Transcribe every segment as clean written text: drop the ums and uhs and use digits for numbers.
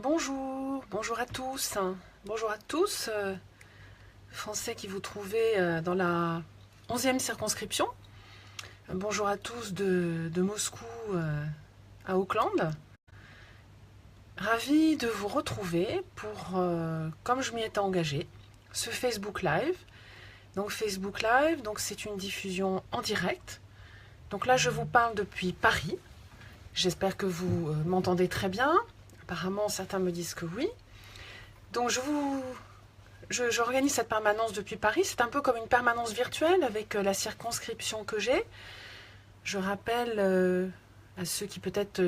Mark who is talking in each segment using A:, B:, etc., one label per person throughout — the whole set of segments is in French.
A: Bonjour à tous. Bonjour à tous, Français qui vous trouvez dans la 11e circonscription. Bonjour à tous de Moscou à Auckland. Ravi de vous retrouver pour, comme je m'y étais engagée, ce Facebook Live. Donc Facebook Live, c'est une diffusion en direct. Donc là, je vous parle depuis Paris. J'espère que vous m'entendez très bien. Apparemment, certains me disent que oui. Donc j'organise cette permanence depuis Paris. C'est un peu comme une permanence virtuelle avec la circonscription que j'ai. Je rappelle à ceux qui peut-être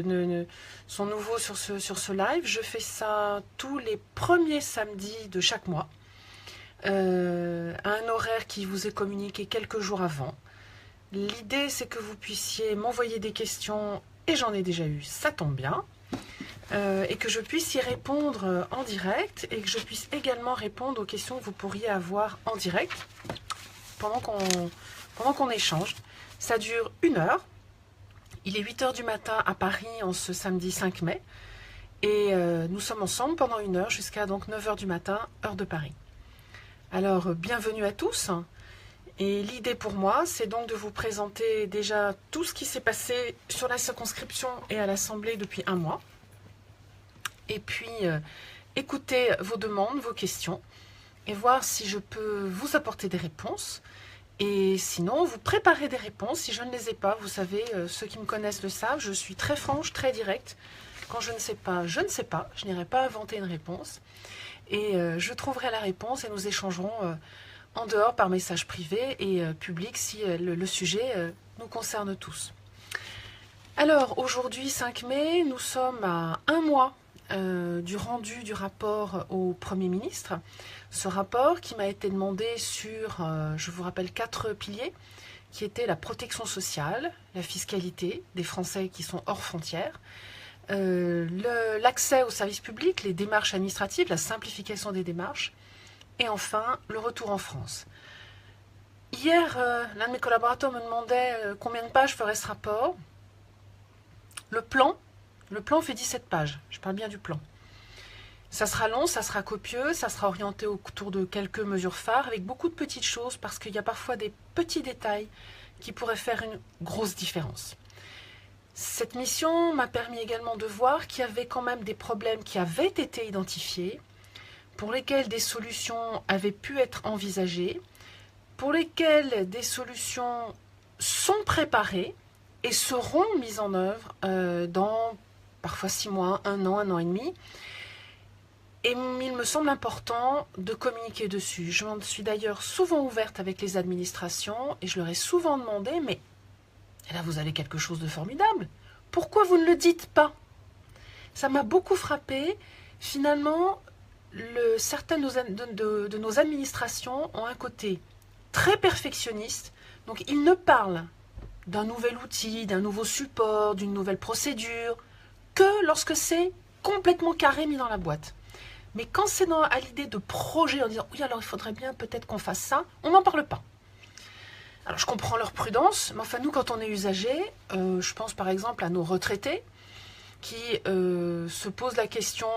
A: sont nouveaux sur ce live, je fais ça tous les premiers samedis de chaque mois, à un horaire qui vous est communiqué quelques jours avant. L'idée, c'est que vous puissiez m'envoyer des questions, et j'en ai déjà eu, ça tombe bien, et que je puisse y répondre en direct, et que je puisse également répondre aux questions que vous pourriez avoir en direct pendant qu'on échange. Ça dure 1 heure. Il est 8 heures du matin à Paris en ce samedi 5 mai, et nous sommes ensemble pendant 1 heure jusqu'à donc 9 heures du matin, heure de Paris. Alors, bienvenue à tous. Et l'idée pour moi, c'est donc de vous présenter déjà tout ce qui s'est passé sur la circonscription et à l'Assemblée depuis 1 mois. Et puis, écouter vos demandes, vos questions, et voir si je peux vous apporter des réponses. Et sinon, vous préparez des réponses si je ne les ai pas. Vous savez, ceux qui me connaissent le savent, je suis très franche, très directe. Quand je ne sais pas, je ne sais pas. Je n'irai pas inventer une réponse. Et je trouverai la réponse et nous échangerons en dehors par message privé et public si le sujet nous concerne tous. Alors, aujourd'hui, 5 mai, nous sommes à 1 mois du rendu du rapport au Premier ministre. Ce rapport qui m'a été demandé sur, je vous rappelle, 4 piliers, qui étaient la protection sociale, la fiscalité des Français qui sont hors frontières, l'accès aux services publics, les démarches administratives, la simplification des démarches, et enfin, le retour en France. Hier, l'un de mes collaborateurs me demandait combien de pages ferait ce rapport. Le plan fait 17 pages. Je parle bien du plan. Ça sera long, ça sera copieux, ça sera orienté autour de quelques mesures phares, avec beaucoup de petites choses, parce qu'il y a parfois des petits détails qui pourraient faire une grosse différence. Cette mission m'a permis également de voir qu'il y avait quand même des problèmes qui avaient été identifiés, pour lesquels des solutions avaient pu être envisagées, pour lesquelles des solutions sont préparées et seront mises en œuvre dans parfois 6 mois, 1 an et demi. Et il me semble important de communiquer dessus. Je m'en suis d'ailleurs souvent ouverte avec les administrations et je leur ai souvent demandé, mais là vous avez quelque chose de formidable, pourquoi vous ne le dites pas? Ça m'a beaucoup frappé. Finalement, certaines de nos administrations ont un côté très perfectionniste, donc ils ne parlent d'un nouvel outil, d'un nouveau support, d'une nouvelle procédure, que lorsque c'est complètement carré mis dans la boîte. Mais quand c'est à l'idée de projet, en disant « oui, alors il faudrait bien peut-être qu'on fasse ça », on n'en parle pas. Alors je comprends leur prudence, mais enfin nous, quand on est usagé, je pense par exemple à nos retraités, qui se posent la question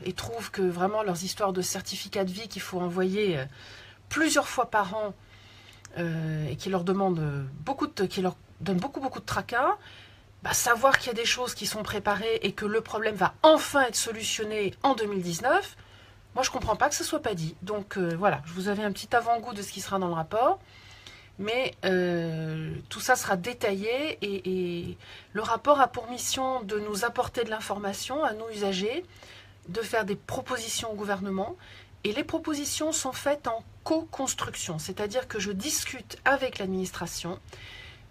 A: et trouvent que vraiment leurs histoires de certificats de vie qu'il faut envoyer plusieurs fois par an et qui leur demandent qui leur donnent beaucoup de tracas, savoir qu'il y a des choses qui sont préparées et que le problème va enfin être solutionné en 2019, moi je ne comprends pas que ce ne soit pas dit. Donc voilà, je vous avais un petit avant-goût de ce qui sera dans le rapport, mais tout ça sera détaillé et le rapport a pour mission de nous apporter de l'information à nous usagers, de faire des propositions au gouvernement, et les propositions sont faites en co-construction, c'est-à-dire que je discute avec l'administration.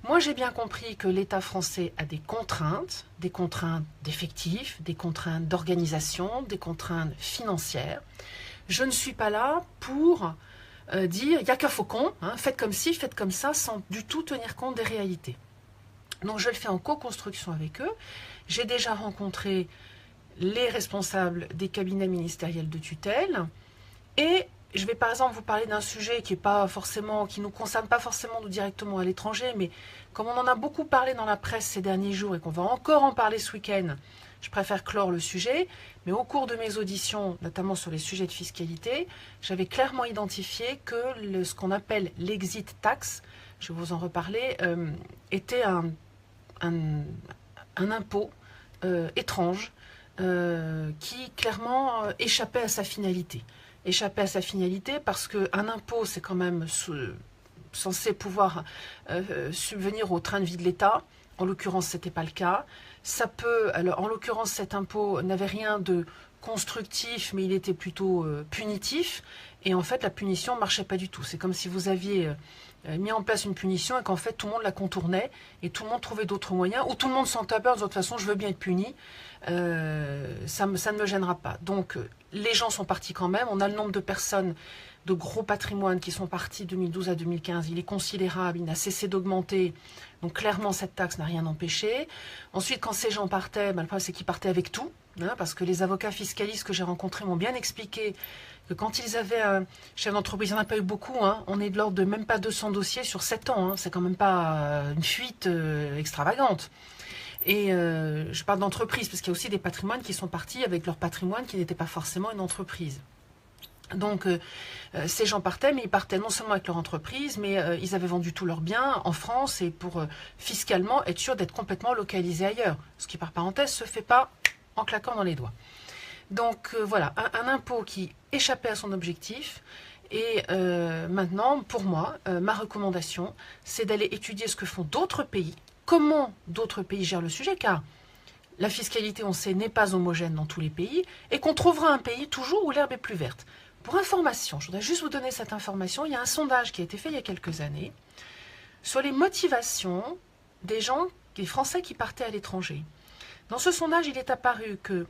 A: Moi, j'ai bien compris que l'État français a des contraintes d'effectifs, des contraintes d'organisation, des contraintes financières. Je ne suis pas là pour dire, il n'y a qu'un faucon, faites comme ci, faites comme ça, sans du tout tenir compte des réalités. Donc, je le fais en co-construction avec eux. J'ai déjà rencontré les responsables des cabinets ministériels de tutelle et je vais par exemple vous parler d'un sujet qui nous concerne pas forcément nous directement à l'étranger, mais comme on en a beaucoup parlé dans la presse ces derniers jours et qu'on va encore en parler ce week-end, je préfère clore le sujet. Mais au cours de mes auditions, notamment sur les sujets de fiscalité, j'avais clairement identifié que ce qu'on appelle l'exit tax, je vais vous en reparler, était un impôt étrange qui clairement échappait à sa finalité. Échappait à sa finalité parce qu'un impôt, c'est quand même censé pouvoir subvenir au train de vie de l'État. En l'occurrence, ce n'était pas le cas. Alors, en l'occurrence, cet impôt n'avait rien de constructif, mais il était plutôt punitif. Et en fait, la punition ne marchait pas du tout. C'est comme si vous aviez mis en place une punition et qu'en fait, tout le monde la contournait et tout le monde trouvait d'autres moyens, ou tout le monde s'en tapait en disant de toute façon, je veux bien être puni, ça ne me gênera pas. Donc, les gens sont partis quand même. On a le nombre de personnes de gros patrimoine qui sont partis de 2012 à 2015. Il est considérable, il n'a cessé d'augmenter. Donc, clairement, cette taxe n'a rien empêché. Ensuite, quand ces gens partaient, le problème, c'est qu'ils partaient avec tout. Parce que les avocats fiscalistes que j'ai rencontrés m'ont bien expliqué que quand ils avaient un chef d'entreprise, il n'y en a pas eu beaucoup, on est de l'ordre de même pas 200 dossiers sur 7 ans, c'est quand même pas une fuite extravagante. Et je parle d'entreprise, parce qu'il y a aussi des patrimoines qui sont partis avec leur patrimoine qui n'était pas forcément une entreprise. Donc, ces gens partaient, mais ils partaient non seulement avec leur entreprise, mais ils avaient vendu tous leurs biens en France et pour fiscalement être sûr d'être complètement localisés ailleurs. Ce qui, par parenthèse, se fait pas en claquant dans les doigts. Donc, voilà, un impôt qui échappait à son objectif. Et maintenant, pour moi, ma recommandation, c'est d'aller étudier ce que font d'autres pays, comment d'autres pays gèrent le sujet, car la fiscalité, on sait, n'est pas homogène dans tous les pays, et qu'on trouvera un pays toujours où l'herbe est plus verte. Pour information, je voudrais juste vous donner cette information, il y a un sondage qui a été fait il y a quelques années sur les motivations des Français qui partaient à l'étranger. Dans ce sondage, il est apparu que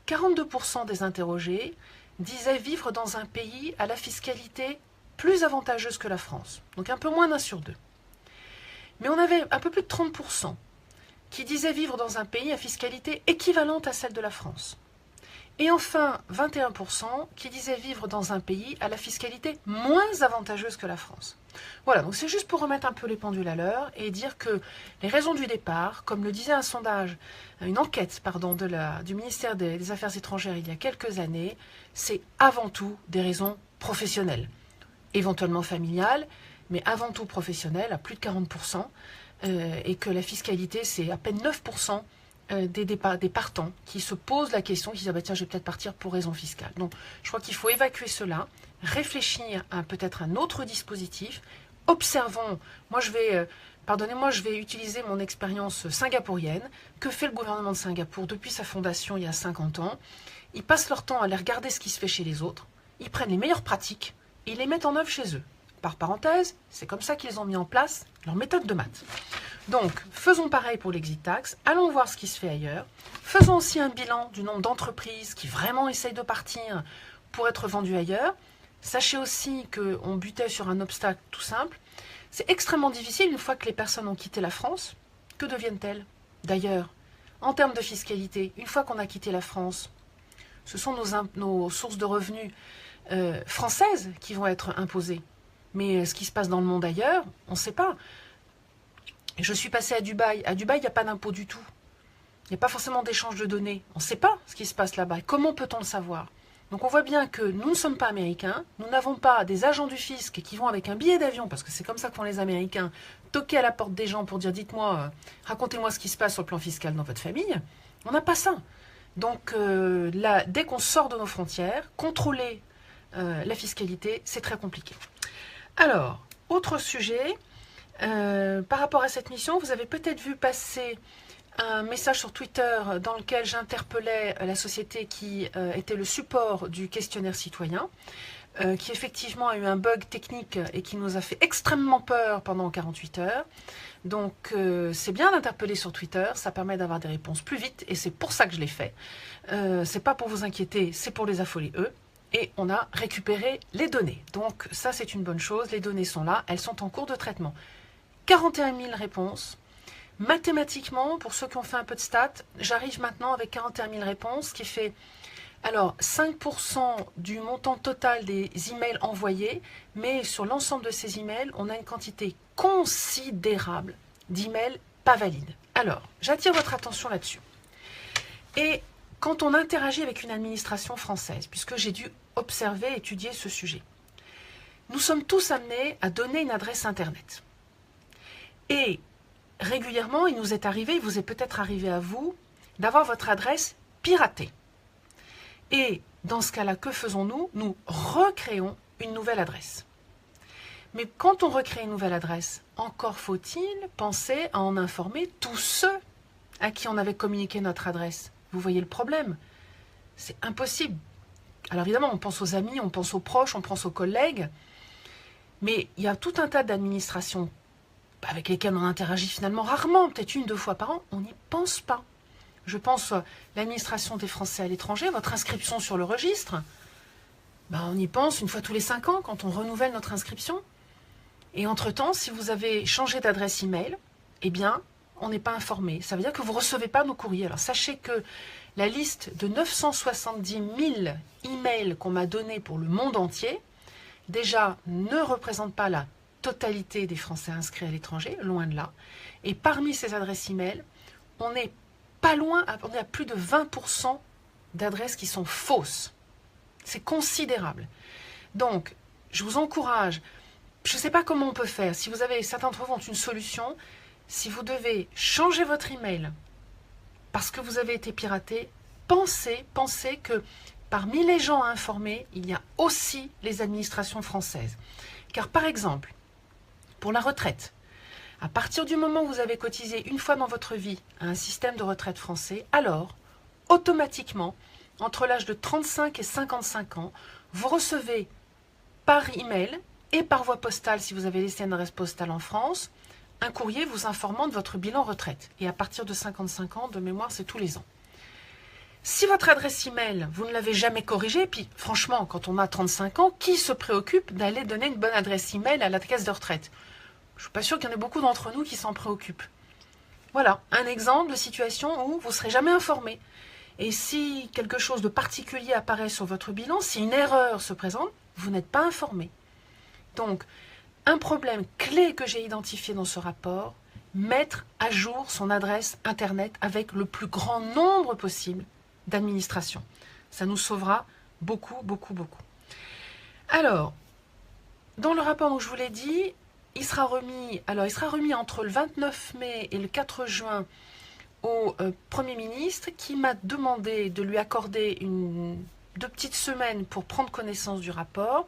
A: 42% des interrogés disaient vivre dans un pays à la fiscalité plus avantageuse que la France, donc un peu moins d'1 sur 2. Mais on avait un peu plus de 30% qui disaient vivre dans un pays à fiscalité équivalente à celle de la France. Et enfin, 21% qui disaient vivre dans un pays à la fiscalité moins avantageuse que la France. Voilà, donc c'est juste pour remettre un peu les pendules à l'heure et dire que les raisons du départ, comme le disait une enquête du ministère des Affaires étrangères il y a quelques années, c'est avant tout des raisons professionnelles, éventuellement familiales, mais avant tout professionnelles, à plus de 40%, et que la fiscalité, c'est à peine 9% des partants qui se posent la question, qui disent tiens, je vais peut-être partir pour raison fiscale. Donc, je crois qu'il faut évacuer cela, réfléchir à peut-être un autre dispositif. Observons. Moi, je vais utiliser mon expérience singapourienne. Que fait le gouvernement de Singapour depuis sa fondation il y a 50 ans? Ils passent leur temps à aller regarder ce qui se fait chez les autres. Ils prennent les meilleures pratiques et ils les mettent en œuvre chez eux. Par parenthèse, c'est comme ça qu'ils ont mis en place leur méthode de maths. Donc, faisons pareil pour l'exit tax, allons voir ce qui se fait ailleurs, faisons aussi un bilan du nombre d'entreprises qui vraiment essayent de partir pour être vendues ailleurs. Sachez aussi qu'on butait sur un obstacle tout simple. C'est extrêmement difficile une fois que les personnes ont quitté la France. Que deviennent-elles d'ailleurs en termes de fiscalité? Une fois qu'on a quitté la France, ce sont nos sources de revenus françaises qui vont être imposées. Mais ce qui se passe dans le monde ailleurs, on ne sait pas. Je suis passée à Dubaï. À Dubaï, il n'y a pas d'impôt du tout. Il n'y a pas forcément d'échange de données. On ne sait pas ce qui se passe là-bas. Comment peut-on le savoir? Donc on voit bien que nous ne sommes pas américains. Nous n'avons pas des agents du fisc qui vont avec un billet d'avion, parce que c'est comme ça que font les Américains, toquer à la porte des gens pour dire dites-moi, racontez-moi ce qui se passe sur le plan fiscal dans votre famille. On n'a pas ça. Donc là, dès qu'on sort de nos frontières, contrôler la fiscalité, c'est très compliqué. Alors, autre sujet, par rapport à cette mission, vous avez peut-être vu passer un message sur Twitter dans lequel j'interpellais la société qui était le support du questionnaire citoyen, qui effectivement a eu un bug technique et qui nous a fait extrêmement peur pendant 48 heures. Donc c'est bien d'interpeller sur Twitter, ça permet d'avoir des réponses plus vite et c'est pour ça que je l'ai fait. C'est pas pour vous inquiéter, c'est pour les affoler eux. Et on a récupéré les données. Donc ça, c'est une bonne chose. Les données sont là. Elles sont en cours de traitement. 41 000 réponses. Mathématiquement, pour ceux qui ont fait un peu de stats, j'arrive maintenant avec 41 000 réponses, ce qui fait Alors, 5% du montant total des emails envoyés, mais sur l'ensemble de ces emails, on a une quantité considérable d'emails pas valides. Alors, j'attire votre attention là-dessus. Et quand on interagit avec une administration française, puisque j'ai dû observer, étudier ce sujet, nous sommes tous amenés à donner une adresse Internet. Et régulièrement, il nous est arrivé, il vous est peut-être arrivé à vous, d'avoir votre adresse piratée. Et dans ce cas-là, que faisons-nous? Nous recréons une nouvelle adresse. Mais quand on recrée une nouvelle adresse, encore faut-il penser à en informer tous ceux à qui on avait communiqué notre adresse. Vous voyez le problème? C'est impossible. Alors évidemment, on pense aux amis, on pense aux proches, on pense aux collègues, mais il y a tout un tas d'administrations avec lesquelles on interagit finalement rarement, peut-être 1-2 fois par an, on n'y pense pas. Je pense à l'administration des Français à l'étranger, votre inscription sur le registre, on y pense 1 fois tous les 5 ans quand on renouvelle notre inscription. Et entre-temps, si vous avez changé d'adresse email, eh bien, on n'est pas informé. Ça veut dire que vous ne recevez pas nos courriers. Alors sachez que la liste de 970 000 emails qu'on m'a donnés pour le monde entier, déjà ne représente pas la totalité des Français inscrits à l'étranger, loin de là. Et parmi ces adresses email, on est pas loin, on est à plus de 20% d'adresses qui sont fausses. C'est considérable. Donc, je vous encourage, je ne sais pas comment on peut faire, si vous avez, certains d'entre vous ont une solution, si vous devez changer votre email parce que vous avez été piraté, pensez que parmi les gens à informer, il y a aussi les administrations françaises. Car par exemple, pour la retraite, à partir du moment où vous avez cotisé 1 fois dans votre vie à un système de retraite français, alors, automatiquement, entre l'âge de 35 et 55 ans, vous recevez par email et par voie postale, si vous avez laissé une adresse postale en France, un courrier vous informant de votre bilan retraite. Et à partir de 55 ans, de mémoire, c'est tous les ans. Si votre adresse email, vous ne l'avez jamais corrigée, puis franchement, quand on a 35 ans, qui se préoccupe d'aller donner une bonne adresse email à la caisse de retraite? Je ne suis pas sûre qu'il y en ait beaucoup d'entre nous qui s'en préoccupent. Voilà, un exemple de situation où vous ne serez jamais informé. Et si quelque chose de particulier apparaît sur votre bilan, si une erreur se présente, vous n'êtes pas informé. Donc, un problème clé que j'ai identifié dans ce rapport, mettre à jour son adresse Internet avec le plus grand nombre possible d'administrations. Ça nous sauvera beaucoup, beaucoup, beaucoup. Alors, dans le rapport, donc, je vous l'ai dit, il sera remis entre le 29 mai et le 4 juin au Premier ministre qui m'a demandé de lui accorder 2 petites semaines pour prendre connaissance du rapport,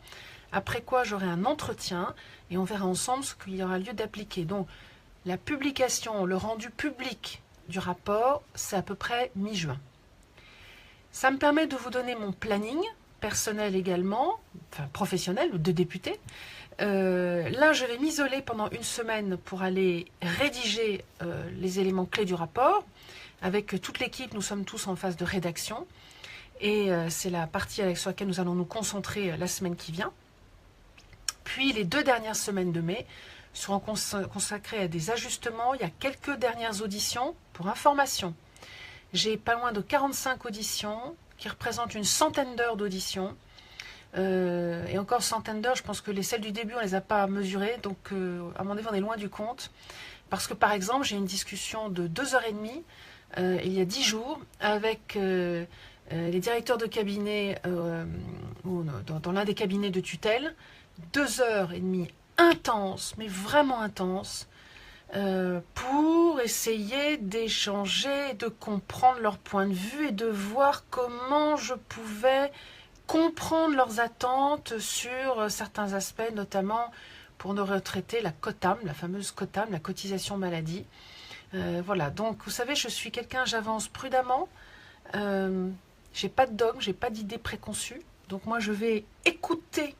A: après quoi j'aurai un entretien et on verra ensemble ce qu'il y aura lieu d'appliquer. Donc la publication, le rendu public du rapport, c'est à peu près mi-juin. Ça me permet de vous donner mon planning personnel également, enfin professionnel, de député. Là, je vais m'isoler pendant 1 semaine pour aller rédiger les éléments clés du rapport. Avec toute l'équipe, nous sommes tous en phase de rédaction. Et c'est la partie sur laquelle nous allons nous concentrer la semaine qui vient. Puis les 2 dernières semaines de mai seront consacrées à des ajustements. Il y a quelques dernières auditions pour information. J'ai pas loin de 45 auditions qui représentent une centaine d'heures d'audition. Et encore centaines d'heures, je pense que celles du début, on ne les a pas mesurées. Donc, à mon avis, on est loin du compte. Parce que, par exemple, j'ai une discussion de 2h30, il y a 10 jours, avec les directeurs de cabinet, dans l'un des cabinets de tutelle. 2h30 intenses, mais vraiment intenses, pour essayer d'échanger, de comprendre leur point de vue et de voir comment je pouvais comprendre leurs attentes sur certains aspects, notamment pour nos retraités, la COTAM, la fameuse COTAM, la cotisation maladie. Voilà, donc vous savez, je suis quelqu'un, j'avance prudemment, j'ai pas de dogme, j'ai pas d'idée préconçue, donc moi je vais écouter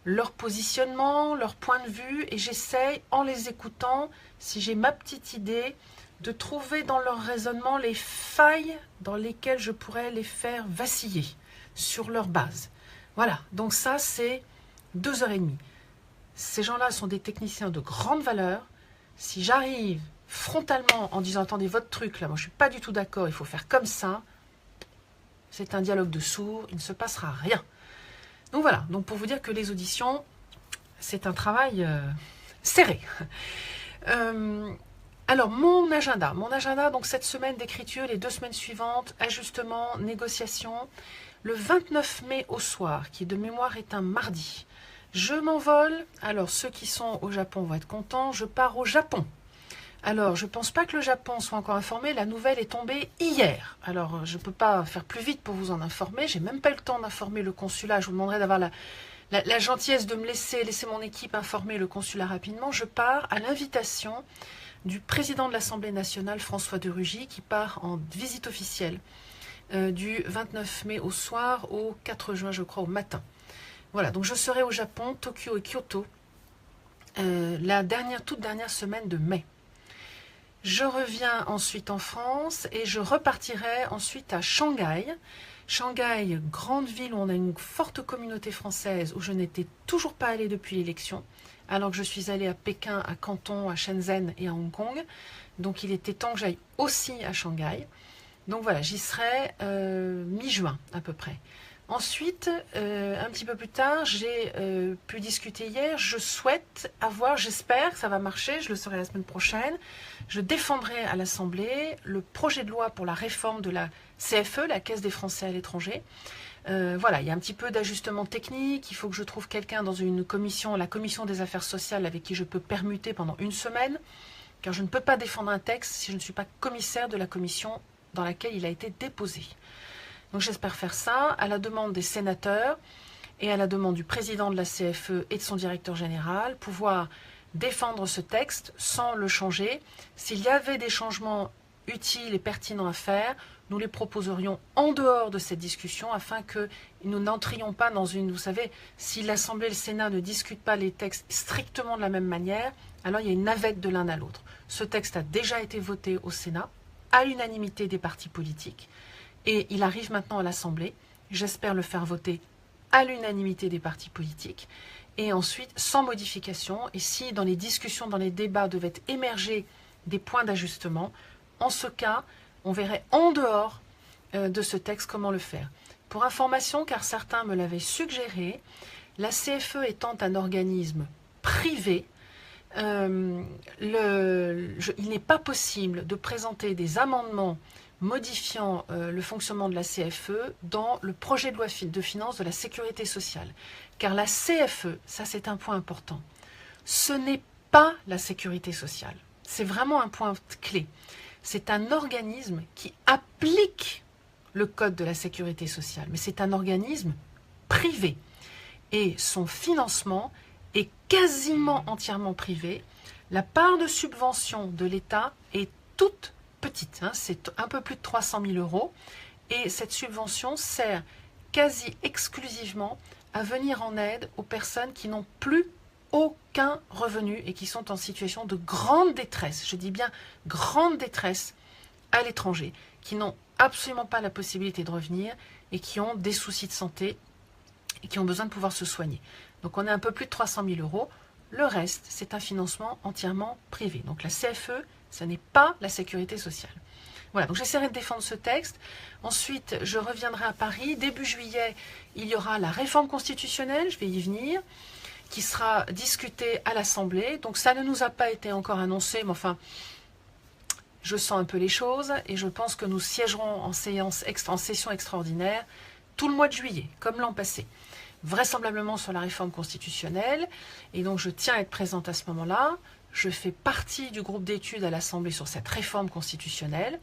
A: leur positionnement, leur point de vue, et j'essaye, en les écoutant, si j'ai ma petite idée, de trouver dans leur raisonnement les failles dans lesquelles je pourrais les faire vaciller sur leur base. Voilà, donc ça c'est 2h30. Ces gens-là sont des techniciens de grande valeur. Si j'arrive frontalement en disant attendez votre truc là, moi je suis pas du tout d'accord, il faut faire comme ça, c'est un dialogue de sourds, il ne se passera rien. Donc voilà, donc pour vous dire que les auditions, c'est un travail serré. Alors, mon agenda, donc cette semaine d'écriture, les 2 semaines suivantes, ajustement, négociation, le 29 mai au soir, qui de mémoire est un mardi, je m'envole. Alors, ceux qui sont au Japon vont être contents, je pars au Japon. Alors, je ne pense pas que le Japon soit encore informé, la nouvelle est tombée hier. Alors, je ne peux pas faire plus vite pour vous en informer, j'ai même pas eu le temps d'informer le consulat, je vous demanderai d'avoir la gentillesse de me laisser mon équipe informer le consulat rapidement. Je pars à l'invitation du président de l'Assemblée nationale, François de Rugy, qui part en visite officielle du 29 mai au soir au 4 juin, je crois, au matin. Voilà, donc je serai au Japon, Tokyo et Kyoto, toute dernière semaine de mai. Je reviens ensuite en France et je repartirai ensuite à Shanghai. Shanghai, grande ville où on a une forte communauté française, où je n'étais toujours pas allée depuis l'élection, alors que je suis allée à Pékin, à Canton, à Shenzhen et à Hong Kong. Donc il était temps que j'aille aussi à Shanghai. Donc voilà, j'y serai mi-juin à peu près. Ensuite, un petit peu plus tard, j'ai pu discuter hier, je souhaite avoir, j'espère que ça va marcher, je le saurai la semaine prochaine, je défendrai à l'Assemblée le projet de loi pour la réforme de la CFE, la Caisse des Français à l'étranger. Voilà, il y a un petit peu d'ajustement technique, il faut que je trouve quelqu'un dans une commission, la commission des affaires sociales, avec qui je peux permuter pendant 1 semaine, car je ne peux pas défendre un texte si je ne suis pas commissaire de la commission dans laquelle il a été déposé. Donc j'espère faire ça à la demande des sénateurs et à la demande du président de la CFE et de son directeur général, pouvoir défendre ce texte sans le changer. S'il y avait des changements utiles et pertinents à faire, nous les proposerions en dehors de cette discussion afin que nous n'entrions pas dans une... Vous savez, si l'Assemblée et le Sénat ne discutent pas les textes strictement de la même manière, alors il y a une navette de l'un à l'autre. Ce texte a déjà été voté au Sénat, à l'unanimité des partis politiques, et il arrive maintenant à l'Assemblée. J'espère le faire voter à l'unanimité des partis politiques, et ensuite sans modification. Et si dans les discussions, dans les débats devaient émerger des points d'ajustement, en ce cas, on verrait en dehors de ce texte comment le faire. Pour information, car certains me l'avaient suggéré, la CFE étant un organisme privé, il n'est pas possible de présenter des amendements modifiant le fonctionnement de la CFE dans le projet de loi de finances de la sécurité sociale. Car la CFE, ça c'est un point important, ce n'est pas la sécurité sociale. C'est vraiment un point clé. C'est un organisme qui applique le code de la sécurité sociale, mais c'est un organisme privé. Et son financement est quasiment entièrement privé. La part de subvention de l'État est toute petite, hein, c'est un peu plus de 300 000 €. Et cette subvention sert quasi exclusivement à venir en aide aux personnes qui n'ont plus aucun revenu et qui sont en situation de grande détresse, je dis bien grande détresse, à l'étranger, qui n'ont absolument pas la possibilité de revenir et qui ont des soucis de santé et qui ont besoin de pouvoir se soigner. Donc on est un peu plus de 300 000 €. Le reste, c'est un financement entièrement privé. Donc la CFE, ce n'est pas la sécurité sociale. Voilà, donc j'essaierai de défendre ce texte. Ensuite, je reviendrai à Paris. Début juillet, il y aura la réforme constitutionnelle, je vais y venir, qui sera discutée à l'Assemblée. Donc ça ne nous a pas été encore annoncé, mais enfin, je sens un peu les choses et je pense que nous siégerons en session extraordinaire tout le mois de juillet, comme l'an passé, vraisemblablement sur la réforme constitutionnelle. Et donc je tiens à être présente à ce moment-là. Je fais partie du groupe d'études à l'Assemblée sur cette réforme constitutionnelle.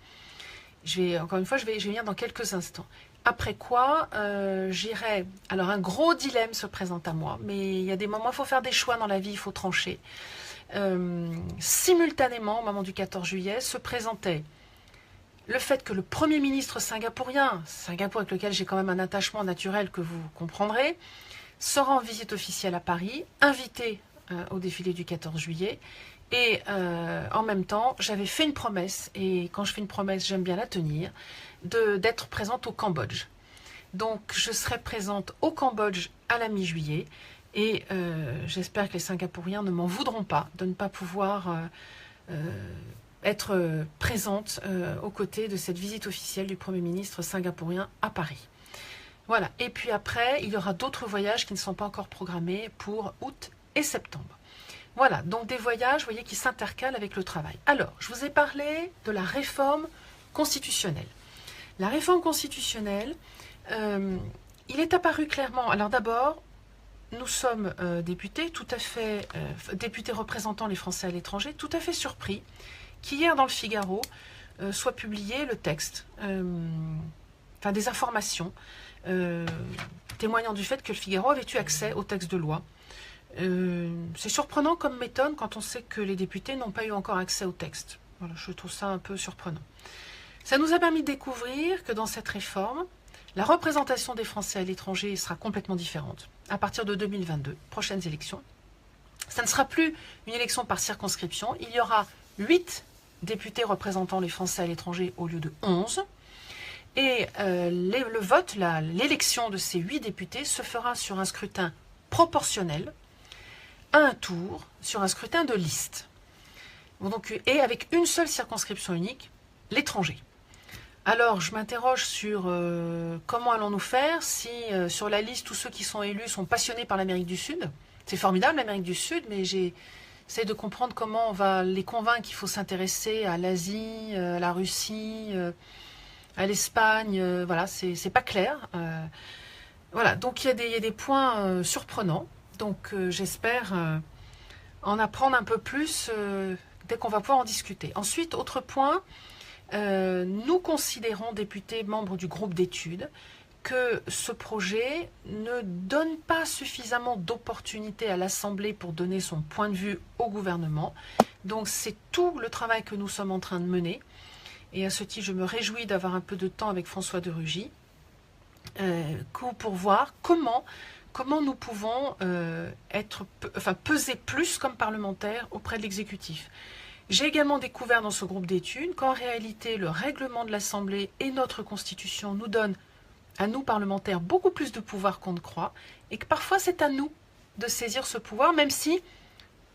A: Encore une fois, je vais venir dans quelques instants. Après quoi, j'irai... Alors, un gros dilemme se présente à moi, mais il y a des moments, il faut faire des choix dans la vie, il faut trancher. Simultanément, au moment du 14 juillet, se présentait le fait que le Premier ministre singapourien, Singapour avec lequel j'ai quand même un attachement naturel que vous comprendrez, sera en visite officielle à Paris, invité au défilé du 14 juillet. Et en même temps, j'avais fait une promesse, et quand je fais une promesse, j'aime bien la tenir, d'être présente au Cambodge. Donc, je serai présente au Cambodge à la mi-juillet, et j'espère que les Singapouriens ne m'en voudront pas de ne pas pouvoir être présente aux côtés de cette visite officielle du Premier ministre singapourien à Paris. Voilà, et puis après, il y aura d'autres voyages qui ne sont pas encore programmés pour août et septembre. Voilà, donc des voyages, vous voyez, qui s'intercalent avec le travail. Alors, je vous ai parlé de la réforme constitutionnelle. La réforme constitutionnelle, il est apparu clairement, alors d'abord, nous sommes députés, députés représentant les Français à l'étranger, tout à fait surpris qu'hier dans le Figaro soit publié le texte, enfin des informations témoignant du fait que le Figaro avait eu accès au texte de loi. C'est surprenant comme méthode quand on sait que les députés n'ont pas eu encore accès au texte. Voilà, je trouve ça un peu surprenant. Ça nous a permis de découvrir que dans cette réforme, la représentation des Français à l'étranger sera complètement différente. À partir de 2022, prochaines élections, ça ne sera plus une élection par circonscription. Il y aura 8 députés représentant les Français à l'étranger au lieu de 11. Et le vote, l'élection de ces 8 députés se fera sur un scrutin proportionnel, à un tour, sur un scrutin de liste. Donc, et avec une seule circonscription unique, l'étranger. Alors, je m'interroge sur comment allons-nous faire si sur la liste, tous ceux qui sont élus sont passionnés par l'Amérique du Sud. C'est formidable l'Amérique du Sud, mais j'essaie de comprendre comment on va les convaincre qu'il faut s'intéresser à l'Asie, à la Russie, à l'Espagne. Voilà, c'est pas clair. Voilà, donc il y a des points surprenants. Donc j'espère en apprendre un peu plus dès qu'on va pouvoir en discuter. Ensuite, autre point, nous considérons, députés membres du groupe d'études, que ce projet ne donne pas suffisamment d'opportunités à l'Assemblée pour donner son point de vue au gouvernement. Donc c'est tout le travail que nous sommes en train de mener. Et à ce titre, je me réjouis d'avoir un peu de temps avec François de Rugy pour voir comment nous pouvons peser plus comme parlementaires auprès de l'exécutif. J'ai également découvert dans ce groupe d'études qu'en réalité, le règlement de l'Assemblée et notre Constitution nous donnent, à nous parlementaires, beaucoup plus de pouvoir qu'on ne croit, et que parfois c'est à nous de saisir ce pouvoir, même si,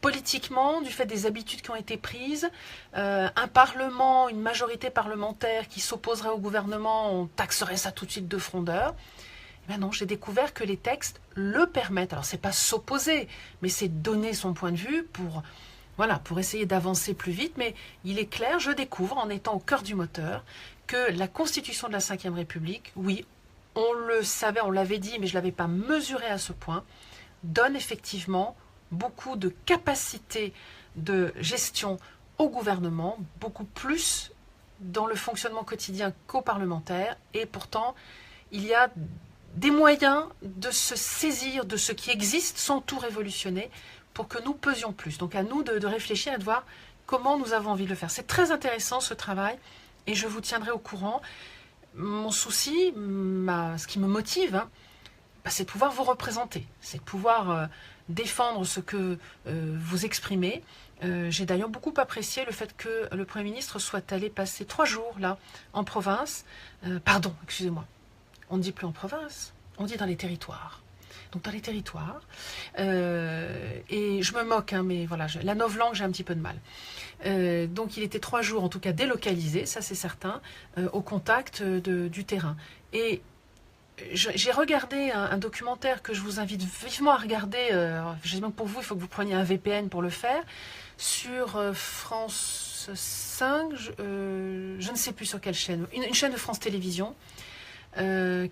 A: politiquement, du fait des habitudes qui ont été prises, un parlement, une majorité parlementaire qui s'opposerait au gouvernement, on taxerait ça tout de suite de frondeur. Eh bien non, j'ai découvert que les textes le permettent. Alors, c'est pas s'opposer, mais c'est donner son point de vue pour essayer d'avancer plus vite. Mais il est clair, je découvre, en étant au cœur du moteur, que la Constitution de la Ve République, oui, on le savait, on l'avait dit, mais je ne l'avais pas mesuré à ce point, donne effectivement beaucoup de capacité de gestion au gouvernement, beaucoup plus dans le fonctionnement quotidien qu'aux parlementaires. Et pourtant, il y a des moyens de se saisir de ce qui existe sans tout révolutionner pour que nous pesions plus. Donc à nous de réfléchir et de voir comment nous avons envie de le faire. C'est très intéressant ce travail et je vous tiendrai au courant. Mon souci, ce qui me motive, c'est de pouvoir vous représenter, c'est de pouvoir défendre ce que vous exprimez. J'ai d'ailleurs beaucoup apprécié le fait que le Premier ministre soit allé passer 3 jours là en province. Pardon, excusez-moi. On ne dit plus en province, on dit dans les territoires. Donc dans les territoires. Et je me moque, mais voilà, la novlangue, j'ai un petit peu de mal. Donc il était 3 jours, en tout cas délocalisé, ça c'est certain, au contact du terrain. Et j'ai regardé un documentaire que je vous invite vivement à regarder. Je sais même que pour vous, il faut que vous preniez un VPN pour le faire. Sur France 5, je ne sais plus sur quelle chaîne, une chaîne de France Télévisions,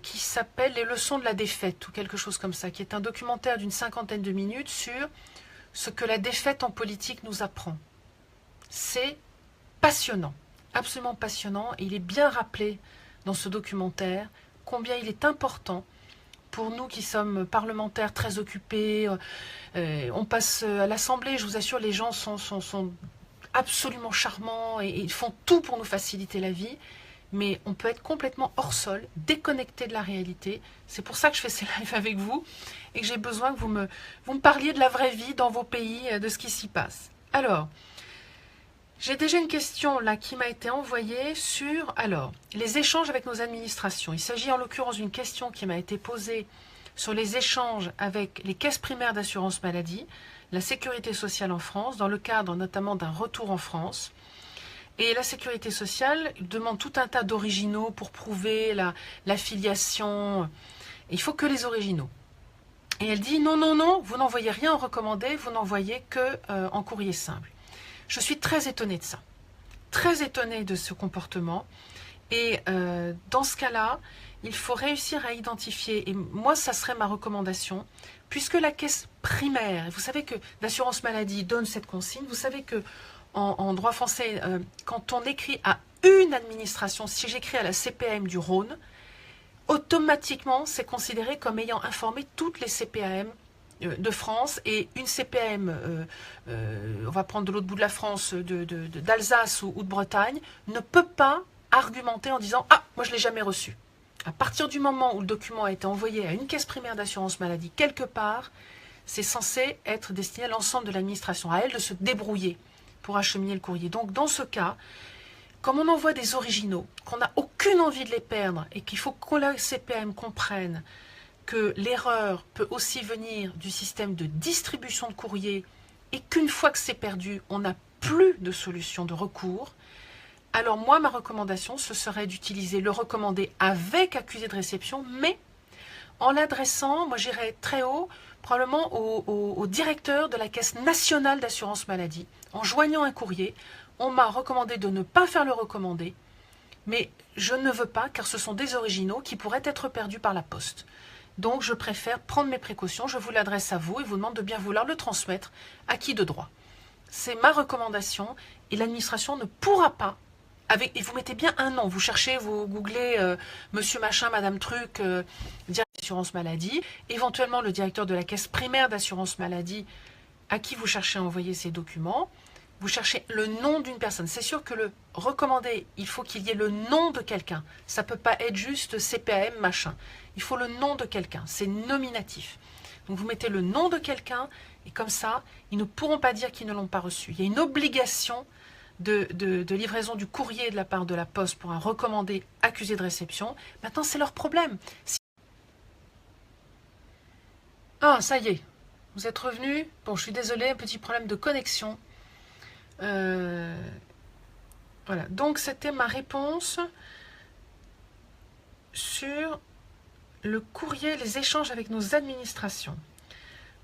A: qui s'appelle Les leçons de la défaite ou quelque chose comme ça, qui est un documentaire d'une 50aine de minutes sur ce que la défaite en politique nous apprend. C'est passionnant, absolument passionnant, et il est bien rappelé dans ce documentaire combien il est important pour nous qui sommes parlementaires très occupés. On passe à l'Assemblée, je vous assure, les gens sont absolument charmants et ils font tout pour nous faciliter la vie. Mais on peut être complètement hors sol, déconnecté de la réalité. C'est pour ça que je fais ces lives avec vous et que j'ai besoin que vous me parliez de la vraie vie dans vos pays, de ce qui s'y passe. Alors, j'ai déjà une question là qui m'a été envoyée sur les échanges avec nos administrations. Il s'agit en l'occurrence d'une question qui m'a été posée sur les échanges avec les caisses primaires d'assurance maladie, la sécurité sociale en France, dans le cadre notamment d'un retour en France. Et la sécurité sociale demande tout un tas d'originaux pour prouver la filiation. Il faut que les originaux. Et elle dit non, non, non, vous n'envoyez rien en recommandé, vous n'envoyez que en courrier simple. Je suis très étonnée de ça. Très étonnée de ce comportement. Et dans ce cas-là, il faut réussir à identifier, et moi ça serait ma recommandation, puisque la caisse primaire, vous savez que l'assurance maladie donne cette consigne, vous savez que en droit français, quand on écrit à une administration, si j'écris à la CPAM du Rhône, automatiquement c'est considéré comme ayant informé toutes les CPAM de France, et une CPAM, on va prendre de l'autre bout de la France, d'Alsace ou de Bretagne, ne peut pas argumenter en disant « Ah, moi je ne l'ai jamais reçu ». À partir du moment où le document a été envoyé à une caisse primaire d'assurance maladie quelque part, c'est censé être destiné à l'ensemble de l'administration, à elle de se débrouiller pour acheminer le courrier. Donc dans ce cas, comme on envoie des originaux, qu'on n'a aucune envie de les perdre et qu'il faut que la CPM comprenne que l'erreur peut aussi venir du système de distribution de courrier et qu'une fois que c'est perdu, on n'a plus de solution de recours, alors moi, ma recommandation, ce serait d'utiliser le recommandé avec accusé de réception, mais en l'adressant, moi j'irais très haut, probablement au directeur de la Caisse nationale d'assurance maladie. En joignant un courrier, on m'a recommandé de ne pas faire le recommandé, mais je ne veux pas car ce sont des originaux qui pourraient être perdus par la poste. Donc je préfère prendre mes précautions, je vous l'adresse à vous et vous demande de bien vouloir le transmettre à qui de droit. C'est ma recommandation et l'administration ne pourra pas, et vous mettez bien un nom, vous cherchez, vous googlez monsieur machin, madame truc, directeur d'assurance maladie, éventuellement le directeur de la caisse primaire d'assurance maladie à qui vous cherchez à envoyer ces documents, vous cherchez le nom d'une personne. C'est sûr que le recommandé, il faut qu'il y ait le nom de quelqu'un. Ça ne peut pas être juste CPAM machin. Il faut le nom de quelqu'un, c'est nominatif. Donc vous mettez le nom de quelqu'un et comme ça, ils ne pourront pas dire qu'ils ne l'ont pas reçu. Il y a une obligation de livraison du courrier de la part de la Poste pour un recommandé accusé de réception. Maintenant, c'est leur problème. Ah, ça y est, vous êtes revenu. Bon, je suis désolée, un petit problème de connexion. Voilà, donc c'était ma réponse sur le courrier, les échanges avec nos administrations.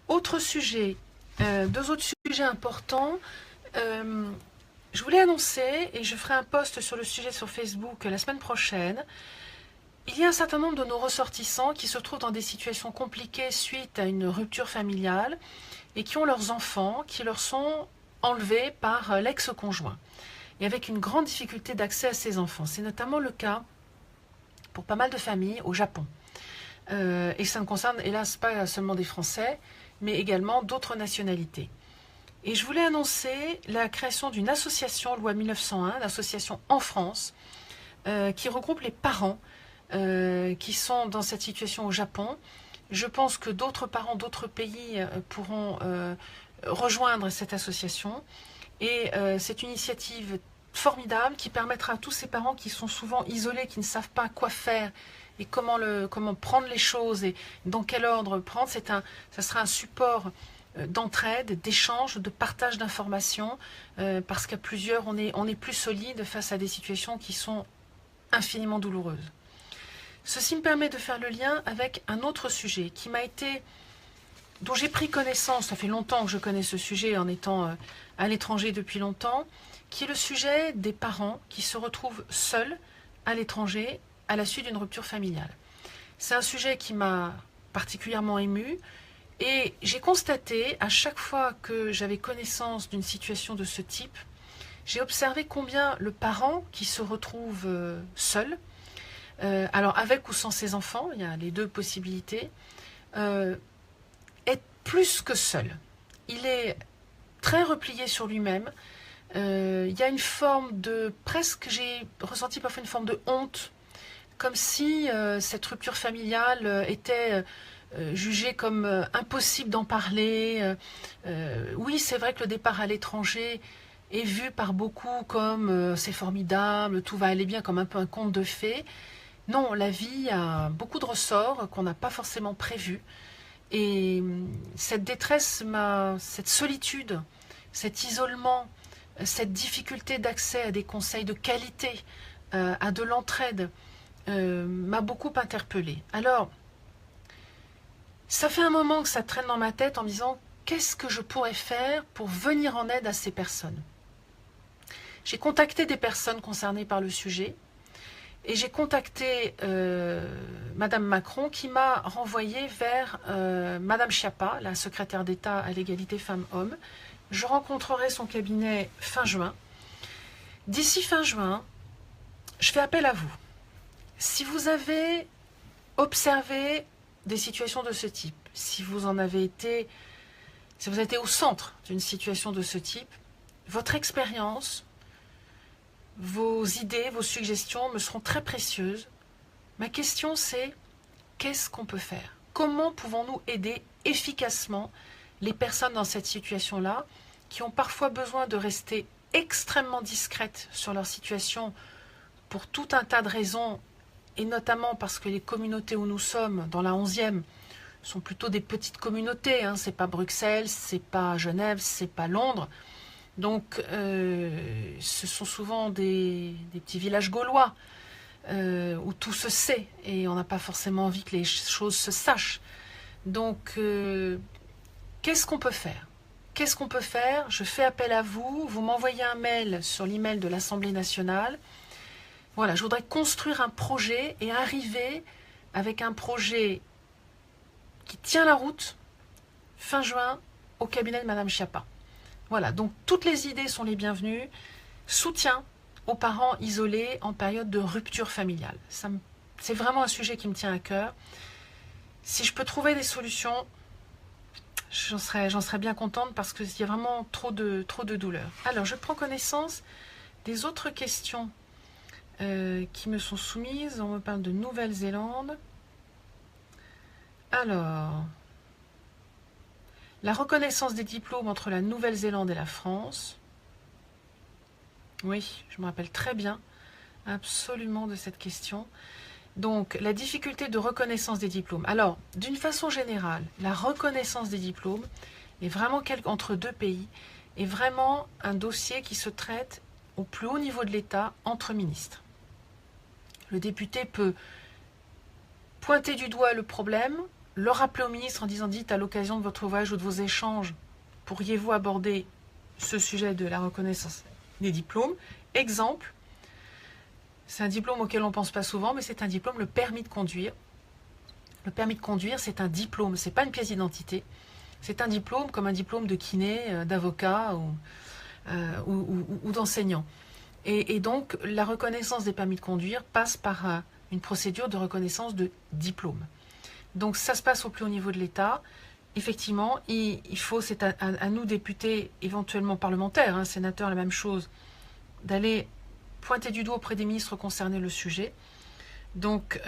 A: Autre sujet, deux autres sujets importants. Je voulais annoncer, et je ferai un post sur le sujet sur Facebook la semaine prochaine, il y a un certain nombre de nos ressortissants qui se trouvent dans des situations compliquées suite à une rupture familiale et qui ont leurs enfants qui leur sont enlevés par l'ex-conjoint et avec une grande difficulté d'accès à ces enfants. C'est notamment le cas pour pas mal de familles au Japon. Et ça ne concerne hélas pas seulement des Français, mais également d'autres nationalités. Et je voulais annoncer la création d'une association, loi 1901, l'association en France, qui regroupe les parents qui sont dans cette situation au Japon. Je pense que d'autres parents d'autres pays pourront rejoindre cette association. Et c'est une initiative formidable qui permettra à tous ces parents qui sont souvent isolés, qui ne savent pas quoi faire et comment prendre les choses et dans quel ordre prendre. Ça sera un support d'entraide, d'échange, de partage d'informations, parce qu'à plusieurs, on est plus solide face à des situations qui sont infiniment douloureuses. Ceci me permet de faire le lien avec un autre sujet dont j'ai pris connaissance, ça fait longtemps que je connais ce sujet en étant à l'étranger depuis longtemps, qui est le sujet des parents qui se retrouvent seuls à l'étranger à la suite d'une rupture familiale. C'est un sujet qui m'a particulièrement émue. Et j'ai constaté, à chaque fois que j'avais connaissance d'une situation de ce type, j'ai observé combien le parent qui se retrouve seul, alors avec ou sans ses enfants, il y a les deux possibilités, est plus que seul. Il est très replié sur lui-même. Il y a une forme j'ai ressenti parfois une forme de honte, comme si cette rupture familiale était jugé comme impossible d'en parler. Oui, c'est vrai que le départ à l'étranger est vu par beaucoup comme c'est formidable, tout va aller bien, comme un peu un conte de fées. Non, la vie a beaucoup de ressorts qu'on n'a pas forcément prévus. Et cette détresse, cette solitude, cet isolement cette difficulté d'accès à des conseils de qualité, à de l'entraide, m'a beaucoup interpellée. Alors, ça fait un moment que ça traîne dans ma tête en me disant qu'est-ce que je pourrais faire pour venir en aide à ces personnes. J'ai contacté des personnes concernées par le sujet et j'ai contacté Madame Macron qui m'a renvoyé vers Madame Schiappa, la secrétaire d'État à l'égalité femmes-hommes. Je rencontrerai son cabinet fin juin. D'ici fin juin, je fais appel à vous. Si vous avez observé des situations de ce type, si vous avez été au centre d'une situation de ce type, votre expérience, vos idées, vos suggestions me seront très précieuses. Ma question c'est, qu'est-ce qu'on peut faire? Comment pouvons-nous aider efficacement les personnes dans cette situation-là, qui ont parfois besoin de rester extrêmement discrètes sur leur situation pour tout un tas de raisons, et notamment parce que les communautés où nous sommes, dans la 11e, sont plutôt des petites communautés, hein. C'est pas Bruxelles, c'est pas Genève, c'est pas Londres. Donc, ce sont souvent des petits villages gaulois où tout se sait et on n'a pas forcément envie que les choses se sachent. Donc, qu'est-ce qu'on peut faire? Qu'est-ce qu'on peut faire? Je fais appel à vous. Vous m'envoyez un mail sur l'email de l'Assemblée nationale. Voilà, je voudrais construire un projet et arriver avec un projet qui tient la route fin juin au cabinet de Madame Schiappa. Voilà, donc toutes les idées sont les bienvenues. Soutien aux parents isolés en période de rupture familiale. C'est vraiment un sujet qui me tient à cœur. Si je peux trouver des solutions, j'en serais bien contente parce qu'il y a vraiment trop de douleur. Alors, je prends connaissance des autres questions qui me sont soumises. On me parle de Nouvelle-Zélande. Alors, la reconnaissance des diplômes entre la Nouvelle-Zélande et la France. Oui, je me rappelle très bien, absolument, de cette question. Donc, la difficulté de reconnaissance des diplômes. Alors, d'une façon générale, la reconnaissance des diplômes est vraiment entre deux pays, est vraiment un dossier qui se traite au plus haut niveau de l'État entre ministres. Le député peut pointer du doigt le problème, le rappeler au ministre en disant « Dites, à l'occasion de votre voyage ou de vos échanges, pourriez-vous aborder ce sujet de la reconnaissance des diplômes ?» Exemple, c'est un diplôme auquel on ne pense pas souvent, mais c'est un diplôme, le permis de conduire. Le permis de conduire, c'est un diplôme, ce n'est pas une pièce d'identité. C'est un diplôme comme un diplôme de kiné, d'avocat ou d'enseignant. Et donc, la reconnaissance des permis de conduire passe par une procédure de reconnaissance de diplôme. Donc, ça se passe au plus haut niveau de l'État. Effectivement, c'est à nous, députés, éventuellement parlementaires, hein, sénateurs, la même chose, d'aller pointer du doigt auprès des ministres concernés le sujet. Donc,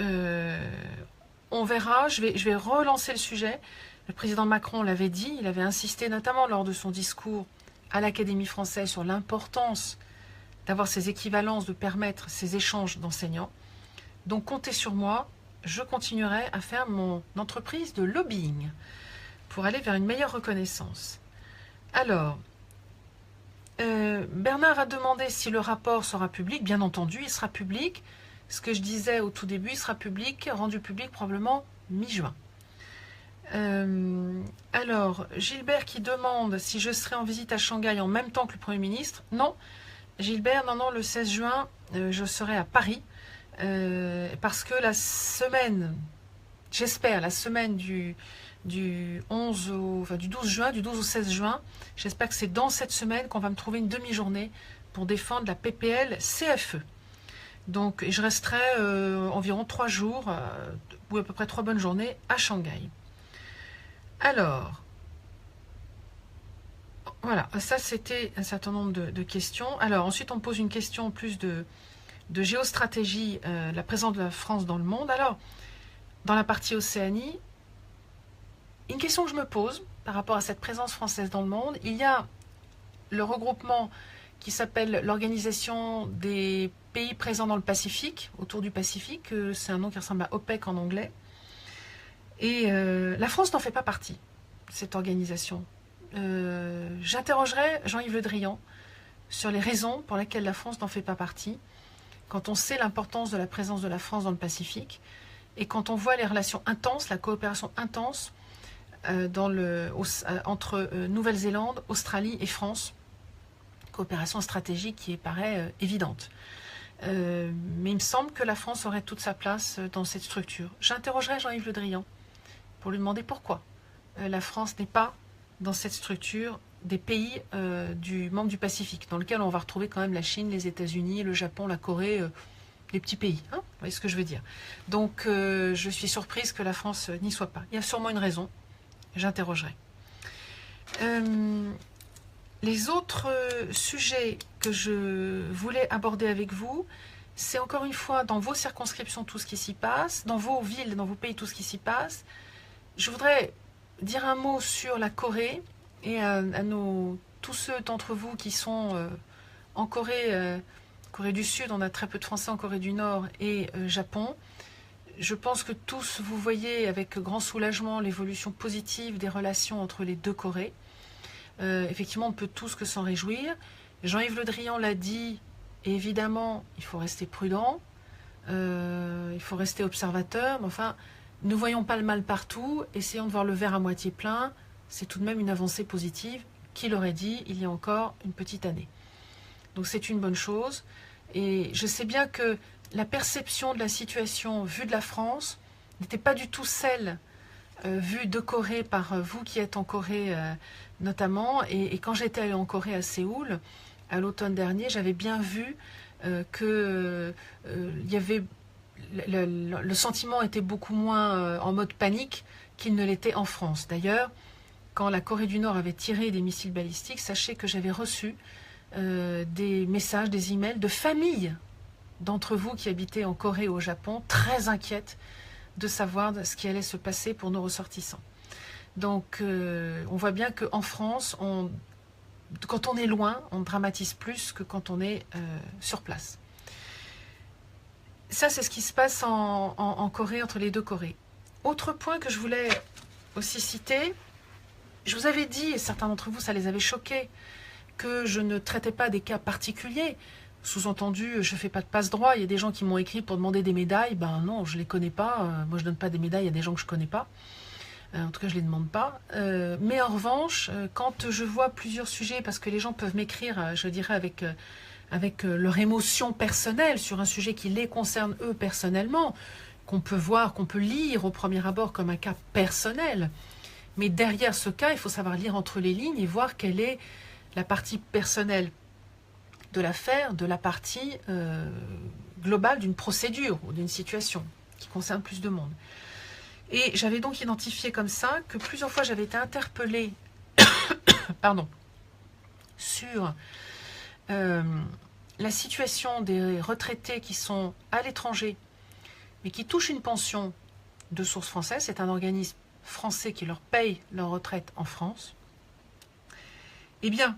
A: on verra. Je vais relancer le sujet. Le président Macron l'avait dit, il avait insisté notamment lors de son discours à l'Académie française sur l'importance d'avoir ces équivalences, de permettre ces échanges d'enseignants. Donc, comptez sur moi. Je continuerai à faire mon entreprise de lobbying pour aller vers une meilleure reconnaissance. Alors, Bernard a demandé si le rapport sera public. Bien entendu, il sera public. Ce que je disais au tout début, il sera public, rendu public probablement mi-juin. Alors, Gilbert qui demande si je serai en visite à Shanghai en même temps que le Premier ministre. Non, Gilbert, non, le 16 juin, je serai à Paris. Parce que la semaine, j'espère, la semaine du 12 juin, du 12 au 16 juin, j'espère que c'est dans cette semaine qu'on va me trouver une demi-journée pour défendre la PPL CFE. Donc, je resterai environ 3 jours, ou à peu près 3 bonnes journées à Shanghai. Alors, voilà, ça c'était un certain nombre de questions. Alors, ensuite on me pose une question plus de géostratégie, la présence de la France dans le monde. Alors, dans la partie Océanie, une question que je me pose par rapport à cette présence française dans le monde, il y a le regroupement qui s'appelle l'Organisation des pays présents dans le Pacifique, autour du Pacifique, c'est un nom qui ressemble à OPEC en anglais. Et la France n'en fait pas partie, cette organisation. J'interrogerai Jean-Yves Le Drian sur les raisons pour lesquelles la France n'en fait pas partie, quand on sait l'importance de la présence de la France dans le Pacifique, et quand on voit les relations intenses, la coopération intense entre Nouvelle-Zélande, Australie et France, coopération stratégique qui paraît évidente. Mais il me semble que la France aurait toute sa place dans cette structure. J'interrogerai Jean-Yves Le Drian pour lui demander pourquoi la France n'est pas dans cette structure des pays membres du Pacifique, dans lequel on va retrouver quand même la Chine, les États-Unis, le Japon, la Corée, les petits pays. Hein, vous voyez ce que je veux dire. Donc je suis surprise que la France n'y soit pas. Il y a sûrement une raison. J'interrogerai. Les autres sujets que je voulais aborder avec vous, c'est encore une fois dans vos circonscriptions tout ce qui s'y passe, dans vos villes, dans vos pays tout ce qui s'y passe. Je voudrais dire un mot sur la Corée et tous ceux d'entre vous qui sont en Corée, Corée du Sud, on a très peu de Français en Corée du Nord et Japon. Je pense que tous vous voyez avec grand soulagement l'évolution positive des relations entre les deux Corées. Effectivement, on ne peut tous que s'en réjouir. Jean-Yves Le Drian l'a dit, et évidemment, il faut rester prudent, il faut rester observateur, mais enfin, ne voyons pas le mal partout, essayons de voir le verre à moitié plein, c'est tout de même une avancée positive, qui l'aurait dit il y a encore une petite année. Donc c'est une bonne chose, et je sais bien que la perception de la situation vue de la France n'était pas du tout celle vue de Corée par vous qui êtes en Corée notamment. Et quand j'étais allée en Corée à Séoul, à l'automne dernier, j'avais bien vu que y avait, le sentiment était beaucoup moins en mode panique qu'il ne l'était en France. D'ailleurs, quand la Corée du Nord avait tiré des missiles balistiques, sachez que j'avais reçu des messages, des emails de familles d'entre vous qui habitaient en Corée ou au Japon, très inquiètes de savoir ce qui allait se passer pour nos ressortissants. Donc on voit bien qu'en France, quand on est loin, on dramatise plus que quand on est sur place. Ça, c'est ce qui se passe en Corée, entre les deux Corées. Autre point que je voulais aussi citer, je vous avais dit, et certains d'entre vous, ça les avait choqués, que je ne traitais pas des cas particuliers. Sous-entendu, je ne fais pas de passe-droit. Il y a des gens qui m'ont écrit pour demander des médailles. Ben non, je ne les connais pas. Moi, je ne donne pas des médailles à des gens que je ne connais pas. En tout cas, je ne les demande pas. Mais en revanche, quand je vois plusieurs sujets, parce que les gens peuvent m'écrire, je dirais, avec leur émotion personnelle sur un sujet qui les concerne eux personnellement, qu'on peut voir, qu'on peut lire au premier abord comme un cas personnel. Mais derrière ce cas, il faut savoir lire entre les lignes et voir quelle est la partie personnelle de l'affaire, de la partie globale d'une procédure ou d'une situation qui concerne plus de monde. Et j'avais donc identifié comme ça que plusieurs fois j'avais été interpellée pardon, sur la situation des retraités qui sont à l'étranger mais qui touchent une pension de source française. C'est un organisme français qui leur paye leur retraite en France. Eh bien,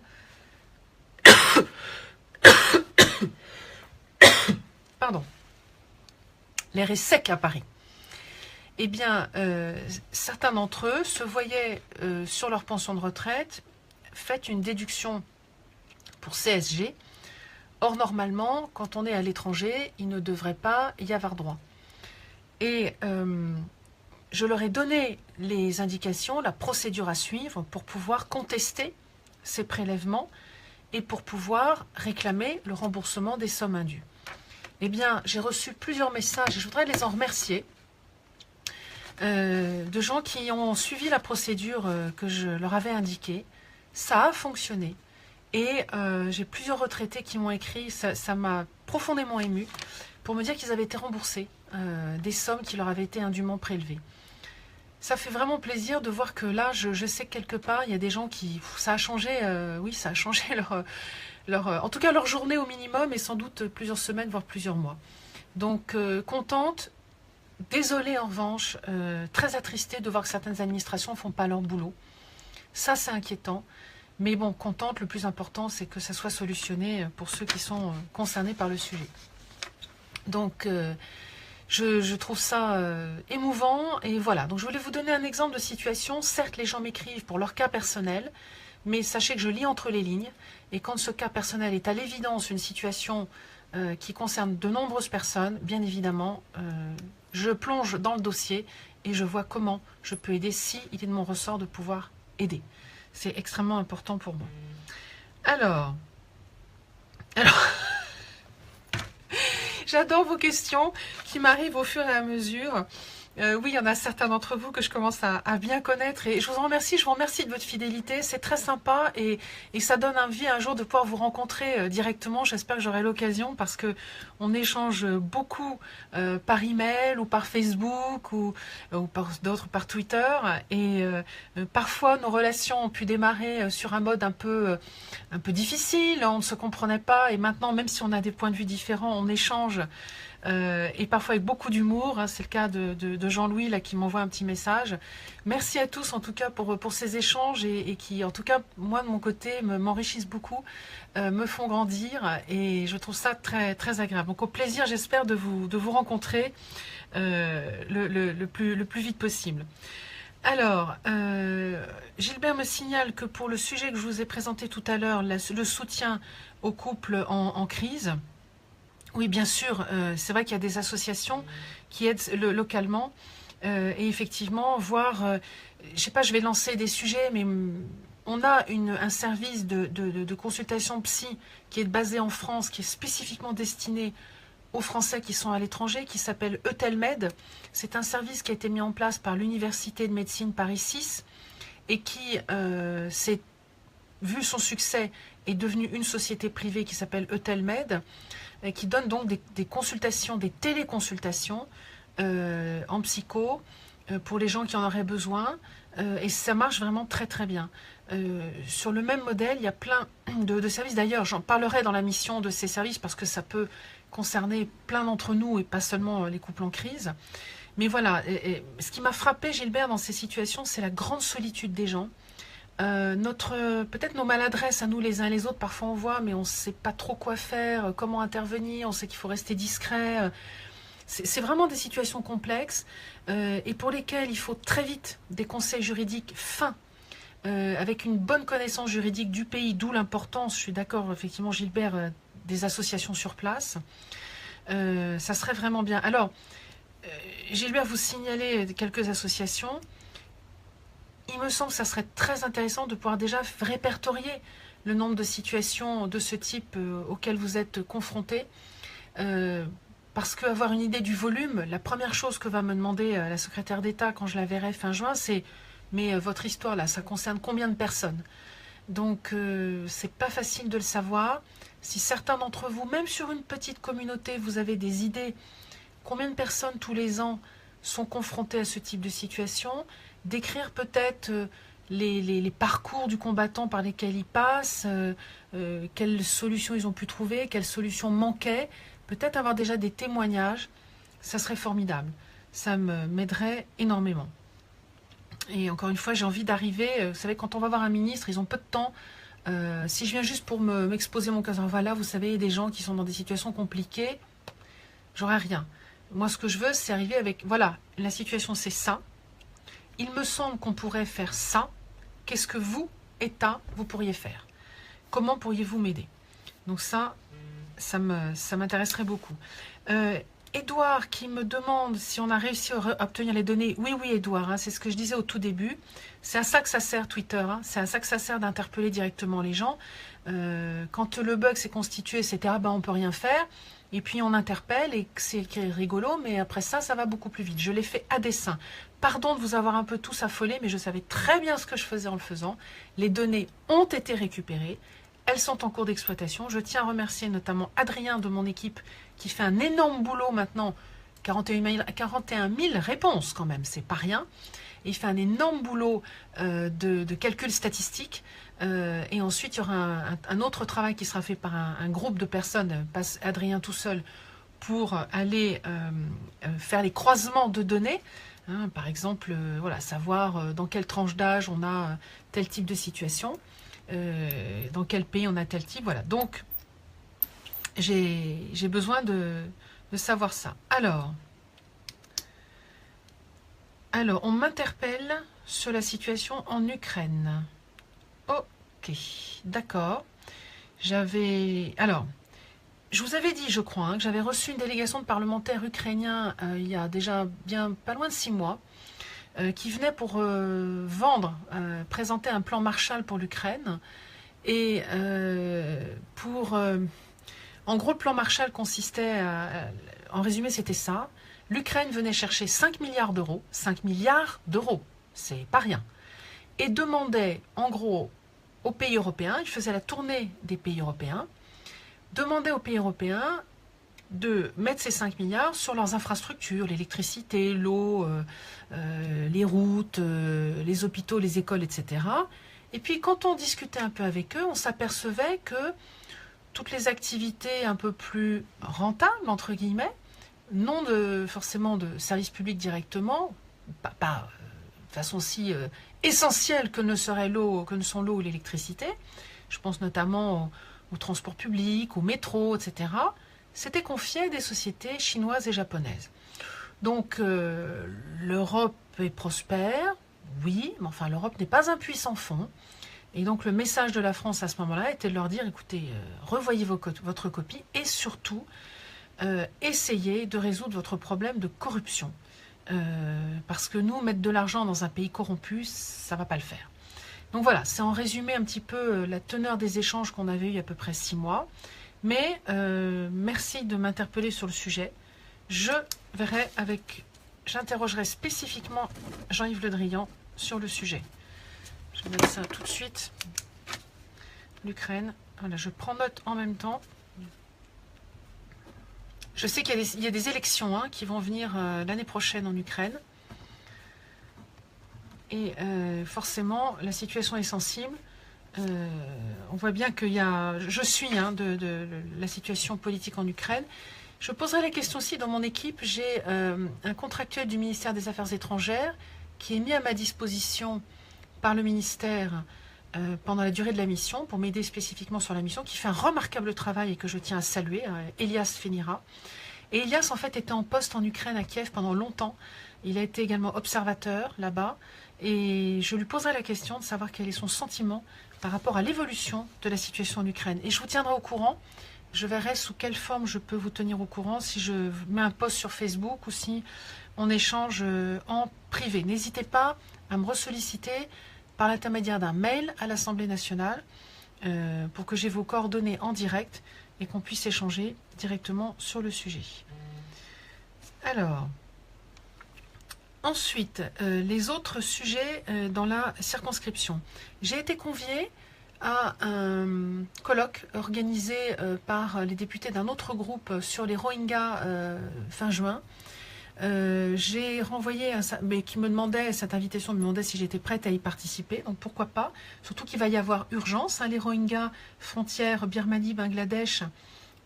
A: pardon, l'air est sec à Paris. Eh bien, certains d'entre eux se voyaient sur leur pension de retraite faite une déduction pour CSG. Or, normalement, quand on est à l'étranger, il ne devrait pas y avoir droit. Et je leur ai donné les indications, la procédure à suivre pour pouvoir contester ces prélèvements et pour pouvoir réclamer le remboursement des sommes indues. Eh bien, j'ai reçu plusieurs messages et je voudrais les en remercier de gens qui ont suivi la procédure que je leur avais indiquée. Ça a fonctionné et j'ai plusieurs retraités qui m'ont écrit, ça m'a profondément ému, pour me dire qu'ils avaient été remboursés des sommes qui leur avaient été indûment prélevées. Ça fait vraiment plaisir de voir que là, je sais que quelque part, il y a des gens qui... Ça a changé, oui, ça a changé en tout cas leur journée au minimum et sans doute plusieurs semaines, voire plusieurs mois. Donc, contente, désolée en revanche, très attristée de voir que certaines administrations ne font pas leur boulot. Ça, c'est inquiétant. Mais bon, contente, le plus important, c'est que ça soit solutionné pour ceux qui sont concernés par le sujet. Donc... Je trouve ça émouvant et voilà. Donc je voulais vous donner un exemple de situation. Certes, les gens m'écrivent pour leur cas personnel, mais sachez que je lis entre les lignes, et quand ce cas personnel est à l'évidence une situation qui concerne de nombreuses personnes, bien évidemment, je plonge dans le dossier et je vois comment je peux aider si il est de mon ressort de pouvoir aider. C'est extrêmement important pour moi. Alors j'adore vos questions qui m'arrivent au fur et à mesure. Oui, il y en a certains d'entre vous que je commence à bien connaître et je vous en remercie, je vous remercie de votre fidélité, c'est très sympa et ça donne envie un jour de pouvoir vous rencontrer directement. J'espère que j'aurai l'occasion parce que on échange beaucoup par email ou par Facebook ou par d'autres par Twitter et parfois nos relations ont pu démarrer sur un mode un peu difficile, on ne se comprenait pas et maintenant même si on a des points de vue différents, on échange. Et parfois avec beaucoup d'humour, hein, c'est le cas de Jean-Louis là qui m'envoie un petit message. Merci à tous en tout cas pour ces échanges et qui en tout cas moi de mon côté m'enrichissent beaucoup, me font grandir et je trouve ça très, très agréable. Donc au plaisir j'espère de vous rencontrer le plus vite possible. Alors, Gilbert me signale que pour le sujet que je vous ai présenté tout à l'heure, le soutien aux couples en crise, oui, bien sûr, c'est vrai qu'il y a des associations qui aident localement et effectivement, voir, je sais pas, je vais lancer des sujets, mais on a un service de consultation psy qui est basé en France, qui est spécifiquement destiné aux Français qui sont à l'étranger, qui s'appelle Eutelmed. C'est un service qui a été mis en place par l'Université de médecine Paris 6 et qui s'est, vu son succès, est devenu une société privée qui s'appelle Eutelmed, qui donne donc des consultations, des téléconsultations en psycho pour les gens qui en auraient besoin. Et ça marche vraiment très très bien. Sur le même modèle, il y a plein de services. D'ailleurs, j'en parlerai dans la mission de ces services parce que ça peut concerner plein d'entre nous et pas seulement les couples en crise. Mais voilà, ce qui m'a frappé, Gilbert, dans ces situations, c'est la grande solitude des gens. Peut-être nos maladresses à nous les uns les autres, parfois on voit, mais on ne sait pas trop quoi faire, comment intervenir, on sait qu'il faut rester discret. C'est vraiment des situations complexes et pour lesquelles il faut très vite des conseils juridiques fins, avec une bonne connaissance juridique du pays, d'où l'importance, je suis d'accord effectivement Gilbert, des associations sur place. Ça serait vraiment bien. Alors, Gilbert, vous signalez quelques associations. Il me semble que ça serait très intéressant de pouvoir déjà répertorier le nombre de situations de ce type auxquelles vous êtes confrontés. Parce qu'avoir une idée du volume, la première chose que va me demander la secrétaire d'État quand je la verrai fin juin, c'est « Mais votre histoire, là, ça concerne combien de personnes ?» Donc, c'est pas facile de le savoir. Si certains d'entre vous, même sur une petite communauté, vous avez des idées, combien de personnes tous les ans sont confrontées à ce type de situation, décrire peut-être les parcours du combattant par lesquels ils passent, quelles solutions ils ont pu trouver, quelles solutions manquaient, peut-être avoir déjà des témoignages, ça serait formidable. Ça m'aiderait énormément. Et encore une fois, j'ai envie d'arriver, vous savez, quand on va voir un ministre, ils ont peu de temps. Si je viens juste pour m'exposer mon cas, voilà, vous savez, des gens qui sont dans des situations compliquées, j'aurai rien. Moi, ce que je veux, c'est arriver avec, voilà, la situation, c'est ça. Il me semble qu'on pourrait faire ça. Qu'est-ce que vous, État, vous pourriez faire? Comment pourriez-vous m'aider? Donc ça m'intéresserait beaucoup. Édouard qui me demande si on a réussi à obtenir les données. Oui, Édouard, hein, c'est ce que je disais au tout début. C'est à ça que ça sert Twitter. Hein, c'est à ça que ça sert d'interpeller directement les gens. Quand le bug s'est constitué, c'était « Ah ben on peut rien faire ». Et puis on interpelle et c'est rigolo, mais après ça va beaucoup plus vite. Je l'ai fait à dessein. Pardon de vous avoir un peu tous affolés, mais je savais très bien ce que je faisais en le faisant. Les données ont été récupérées. Elles sont en cours d'exploitation. Je tiens à remercier notamment Adrien de mon équipe qui fait un énorme boulot maintenant. 41 000 réponses quand même, c'est pas rien. Et il fait un énorme boulot de calcul statistique. Et ensuite, il y aura un autre travail qui sera fait par un groupe de personnes, pas Adrien tout seul, pour aller faire les croisements de données. Hein, par exemple, voilà, savoir dans quelle tranche d'âge on a tel type de situation. Dans quel pays on a tel type, voilà. Donc, j'ai besoin de savoir ça. Alors, on m'interpelle sur la situation en Ukraine. Ok. Ok, d'accord. Alors, je vous avais dit, je crois, que j'avais reçu une délégation de parlementaires ukrainiens il y a déjà bien pas loin de 6 mois, qui venaient pour présenter un plan Marshall pour l'Ukraine. Et en gros, le plan Marshall consistait en résumé, c'était ça. L'Ukraine venait chercher 5 milliards d'euros. 5 milliards d'euros, c'est pas rien. Et demandait, en gros, aux pays européens, il faisait la tournée des pays européens, demandait aux pays européens de mettre ces 5 milliards sur leurs infrastructures, l'électricité, l'eau, les routes, les hôpitaux, les écoles, etc. Et puis quand on discutait un peu avec eux, on s'apercevait que toutes les activités un peu plus rentables, entre guillemets, non forcément de services publics directement, pas de façon si essentielle que ne sont l'eau ou l'électricité, je pense notamment au transport public, au métro, etc., c'était confié à des sociétés chinoises et japonaises. Donc l'Europe est prospère, oui, mais enfin l'Europe n'est pas un puissant fond. Et donc le message de la France à ce moment-là était de leur dire, écoutez, revoyez votre copie et surtout, essayez de résoudre votre problème de corruption. Parce que nous, mettre de l'argent dans un pays corrompu, ça ne va pas le faire. Donc voilà, c'est en résumé un petit peu la teneur des échanges qu'on avait eu il y a à peu près 6 mois. Mais merci de m'interpeller sur le sujet. J'interrogerai spécifiquement Jean-Yves Le Drian sur le sujet. Je vais mettre ça tout de suite. L'Ukraine. Voilà, je prends note en même temps. Je sais qu'il y a des élections qui vont venir l'année prochaine en Ukraine. Et forcément, la situation est sensible. On voit bien qu'il y a... Je suis de la situation politique en Ukraine. Je poserai la question aussi dans mon équipe. J'ai un contractuel du ministère des Affaires étrangères qui est mis à ma disposition par le ministère pendant la durée de la mission, pour m'aider spécifiquement sur la mission, qui fait un remarquable travail et que je tiens à saluer, Elias Fenira. Et Elias, en fait, était en poste en Ukraine, à Kiev, pendant longtemps. Il a été également observateur là-bas. Et je lui poserai la question de savoir quel est son sentiment par rapport à l'évolution de la situation en Ukraine. Et je vous tiendrai au courant. Je verrai sous quelle forme je peux vous tenir au courant, si je mets un post sur Facebook ou si on échange en privé. N'hésitez pas à me ressolliciter par l'intermédiaire d'un mail à l'Assemblée nationale pour que j'ai vos coordonnées en direct et qu'on puisse échanger directement sur le sujet. Alors, ensuite, les autres sujets dans la circonscription. J'ai été conviée à un colloque organisé par les députés d'un autre groupe sur les Rohingyas fin juin. J'ai renvoyé, mais qui me demandait, cette invitation me demandait si j'étais prête à y participer, donc pourquoi pas, surtout qu'il va y avoir urgence, les Rohingyas, frontière Birmanie, Bangladesh,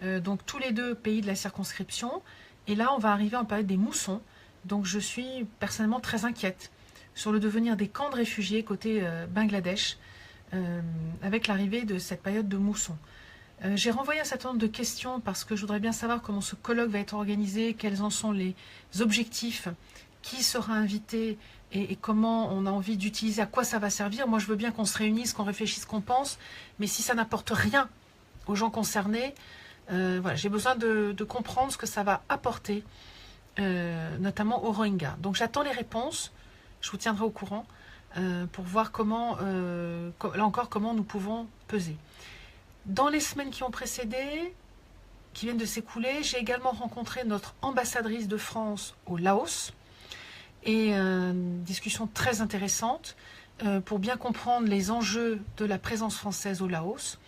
A: donc tous les deux pays de la circonscription, et là on va arriver en période des moussons, donc je suis personnellement très inquiète sur le devenir des camps de réfugiés côté Bangladesh, avec l'arrivée de cette période de mousson. J'ai renvoyé un certain nombre de questions parce que je voudrais bien savoir comment ce colloque va être organisé, quels en sont les objectifs, qui sera invité et comment on a envie d'utiliser, à quoi ça va servir. Moi, je veux bien qu'on se réunisse, qu'on réfléchisse, qu'on pense, mais si ça n'apporte rien aux gens concernés, voilà, j'ai besoin de comprendre ce que ça va apporter, notamment aux Rohingyas. Donc j'attends les réponses, je vous tiendrai au courant pour voir comment, là encore, comment nous pouvons peser. Dans les semaines qui ont précédé, qui viennent de s'écouler, j'ai également rencontré notre ambassadrice de France au Laos. Et une discussion très intéressante pour bien comprendre les enjeux de la présence française au Laos.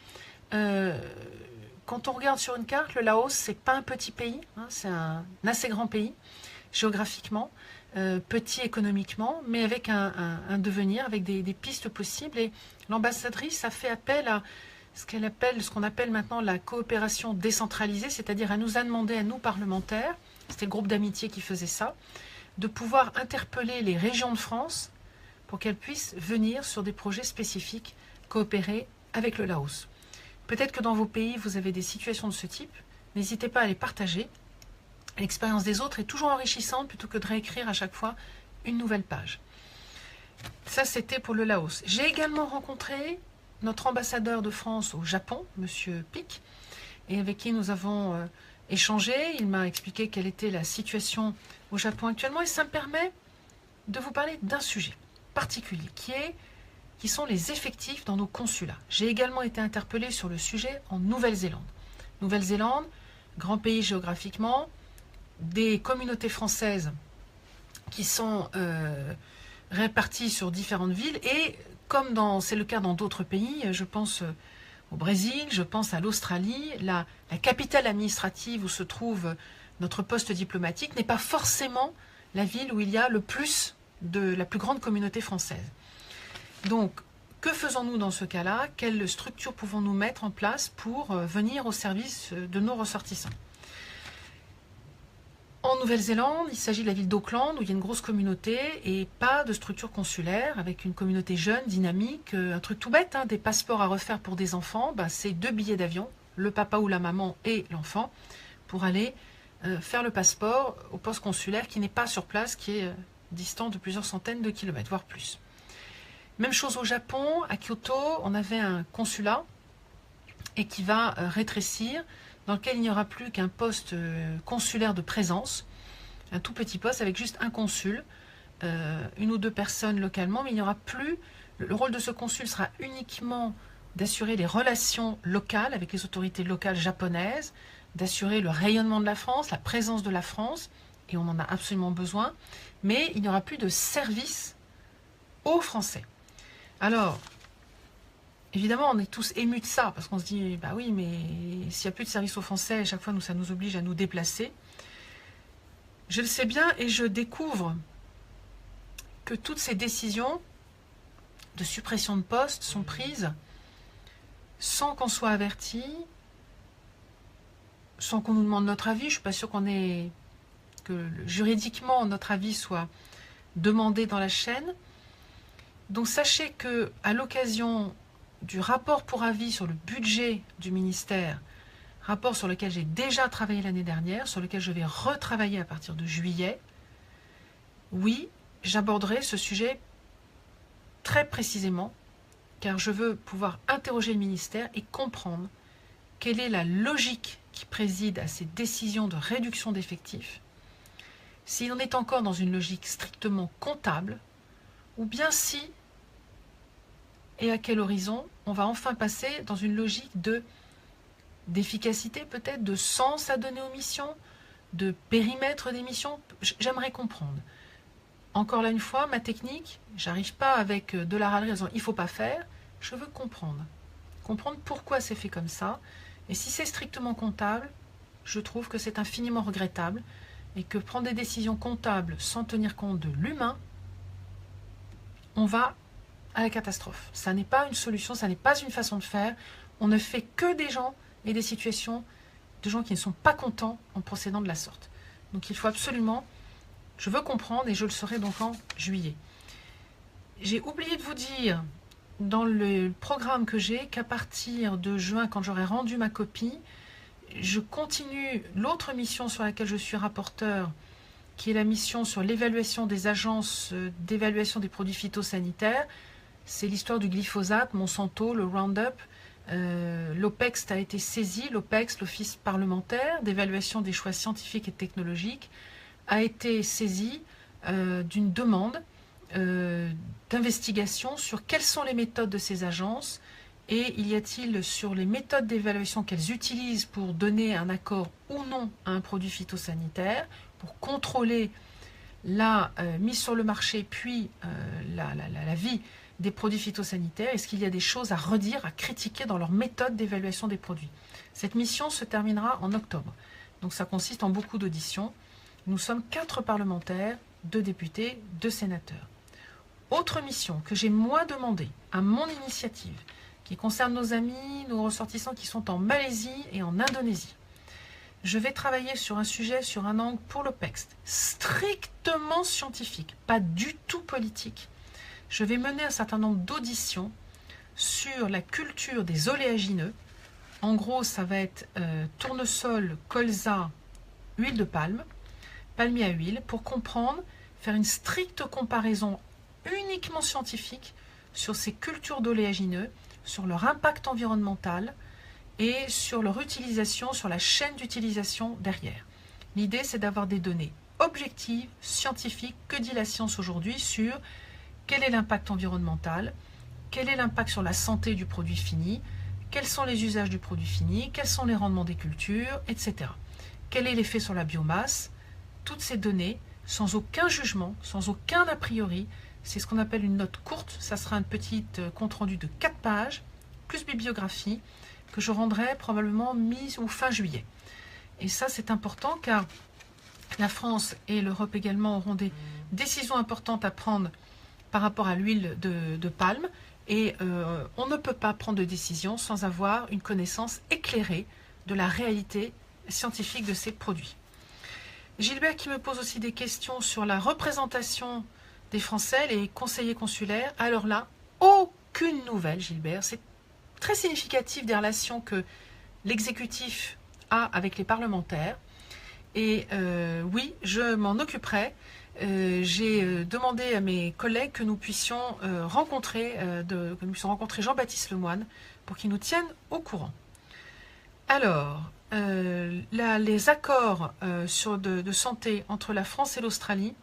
A: Quand on regarde sur une carte, le Laos, c'est pas un petit pays, c'est un assez grand pays, géographiquement, petit économiquement, mais avec un devenir, avec des pistes possibles. Et l'ambassadrice a fait appel à ce qu'on appelle maintenant la coopération décentralisée, c'est-à-dire elle nous a demandé, à nous parlementaires, c'était le groupe d'amitié qui faisait ça, de pouvoir interpeller les régions de France pour qu'elles puissent venir sur des projets spécifiques, coopérer avec le Laos. Peut-être que dans vos pays, vous avez des situations de ce type, n'hésitez pas à les partager. L'expérience des autres est toujours enrichissante plutôt que de réécrire à chaque fois une nouvelle page. Ça, c'était pour le Laos. J'ai également rencontré notre ambassadeur de France au Japon, Monsieur Pic, et avec qui nous avons échangé. Il m'a expliqué quelle était la situation au Japon actuellement, et ça me permet de vous parler d'un sujet particulier, qui sont les effectifs dans nos consulats. J'ai également été interpellée sur le sujet en Nouvelle-Zélande. Nouvelle-Zélande, grand pays géographiquement, des communautés françaises qui sont réparties sur différentes villes, et comme c'est le cas dans d'autres pays, je pense au Brésil, je pense à l'Australie, la capitale administrative où se trouve notre poste diplomatique n'est pas forcément la ville où il y a le plus de la plus grande communauté française. Donc, que faisons-nous dans ce cas-là? Quelles structures pouvons-nous mettre en place pour venir au service de nos ressortissants? En Nouvelle-Zélande, il s'agit de la ville d'Auckland où il y a une grosse communauté et pas de structure consulaire, avec une communauté jeune, dynamique, un truc tout bête, des passeports à refaire pour des enfants, c'est 2 billets d'avion, le papa ou la maman et l'enfant, pour aller faire le passeport au poste consulaire qui n'est pas sur place, qui est distant de plusieurs centaines de kilomètres, voire plus. Même chose au Japon, à Kyoto, on avait un consulat et qui va rétrécir, dans lequel il n'y aura plus qu'un poste consulaire de présence, un tout petit poste avec juste un consul, une ou deux personnes localement, mais il n'y aura plus, le rôle de ce consul sera uniquement d'assurer les relations locales avec les autorités locales japonaises, d'assurer le rayonnement de la France, la présence de la France, et on en a absolument besoin, mais il n'y aura plus de service aux Français. Alors, évidemment, on est tous émus de ça, parce qu'on se dit, bah oui, mais s'il n'y a plus de service aux Français, à chaque fois, ça nous oblige à nous déplacer. Je le sais bien, et je découvre que toutes ces décisions de suppression de postes sont prises sans qu'on soit averti, sans qu'on nous demande notre avis. Je ne suis pas sûre que juridiquement notre avis soit demandé dans la chaîne. Donc sachez que à l'occasion du rapport pour avis sur le budget du ministère, rapport sur lequel j'ai déjà travaillé l'année dernière, sur lequel je vais retravailler à partir de juillet, oui, j'aborderai ce sujet très précisément, car je veux pouvoir interroger le ministère et comprendre quelle est la logique qui préside à ces décisions de réduction d'effectifs, s'il en est encore dans une logique strictement comptable, ou bien si, et à quel horizon, on va enfin passer dans une logique d'efficacité peut-être, de sens à donner aux missions, de périmètre des missions. J'aimerais comprendre. Encore là une fois, ma technique, j'arrive pas avec de la râlerie en disant il ne faut pas faire, je veux comprendre. Comprendre pourquoi c'est fait comme ça. Et si c'est strictement comptable, je trouve que c'est infiniment regrettable et que prendre des décisions comptables sans tenir compte de l'humain, on va à la catastrophe. Ça n'est pas une solution, ça n'est pas une façon de faire. On ne fait que des gens et des situations de gens qui ne sont pas contents en procédant de la sorte. Donc il faut absolument, je veux comprendre et je le saurai donc en juillet. J'ai oublié de vous dire dans le programme que j'ai qu'à partir de juin, quand j'aurai rendu ma copie, je continue l'autre mission sur laquelle je suis rapporteur, qui est la mission sur l'évaluation des agences d'évaluation des produits phytosanitaires. C'est l'histoire du glyphosate, Monsanto, le Roundup. L'OPEX a été saisi, l'OPEX, l'Office parlementaire d'évaluation des choix scientifiques et technologiques, a été saisi d'une demande d'investigation sur quelles sont les méthodes de ces agences et il y a-t-il sur les méthodes d'évaluation qu'elles utilisent pour donner un accord ou non à un produit phytosanitaire, pour contrôler la mise sur le marché puis la vie des produits phytosanitaires. Est-ce qu'il y a des choses à redire, à critiquer dans leur méthode d'évaluation des produits? Cette mission se terminera en octobre. Donc ça consiste en beaucoup d'auditions. Nous sommes 4 parlementaires, 2 députés, 2 sénateurs. Autre mission que j'ai moi demandée à mon initiative, qui concerne nos amis, nos ressortissants qui sont en Malaisie et en Indonésie. Je vais travailler sur un sujet, sur un angle pour l'OPEX, strictement scientifique, pas du tout politique. Je vais mener un certain nombre d'auditions sur la culture des oléagineux. En gros, ça va être tournesol, colza, huile de palme, palmier à huile, pour comprendre, faire une stricte comparaison uniquement scientifique sur ces cultures d'oléagineux, sur leur impact environnemental et sur leur utilisation, sur la chaîne d'utilisation derrière. L'idée, c'est d'avoir des données objectives, scientifiques, que dit la science aujourd'hui sur quel est l'impact environnemental, quel est l'impact sur la santé du produit fini, quels sont les usages du produit fini, quels sont les rendements des cultures, etc. Quel est l'effet sur la biomasse. Toutes ces données, sans aucun jugement, sans aucun a priori, c'est ce qu'on appelle une note courte, ça sera un petit compte-rendu de 4 pages, plus bibliographie, que je rendrai probablement mi ou fin juillet. Et ça, c'est important car la France et l'Europe également auront des décisions importantes à prendre par rapport à l'huile de palme. Et on ne peut pas prendre de décision sans avoir une connaissance éclairée de la réalité scientifique de ces produits. Gilbert qui me pose aussi des questions sur la représentation des Français, les conseillers consulaires. Alors là, aucune nouvelle, Gilbert. C'est très significatif des relations que l'exécutif a avec les parlementaires. Et oui, je m'en occuperai. J'ai demandé à mes collègues que nous puissions rencontrer Jean-Baptiste Lemoyne pour qu'il nous tienne au courant. Alors, les accords de santé entre la France et l'Australie.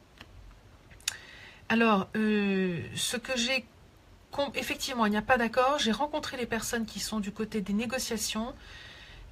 A: Alors, ce que j'ai... Effectivement, il n'y a pas d'accord. J'ai rencontré les personnes qui sont du côté des négociations.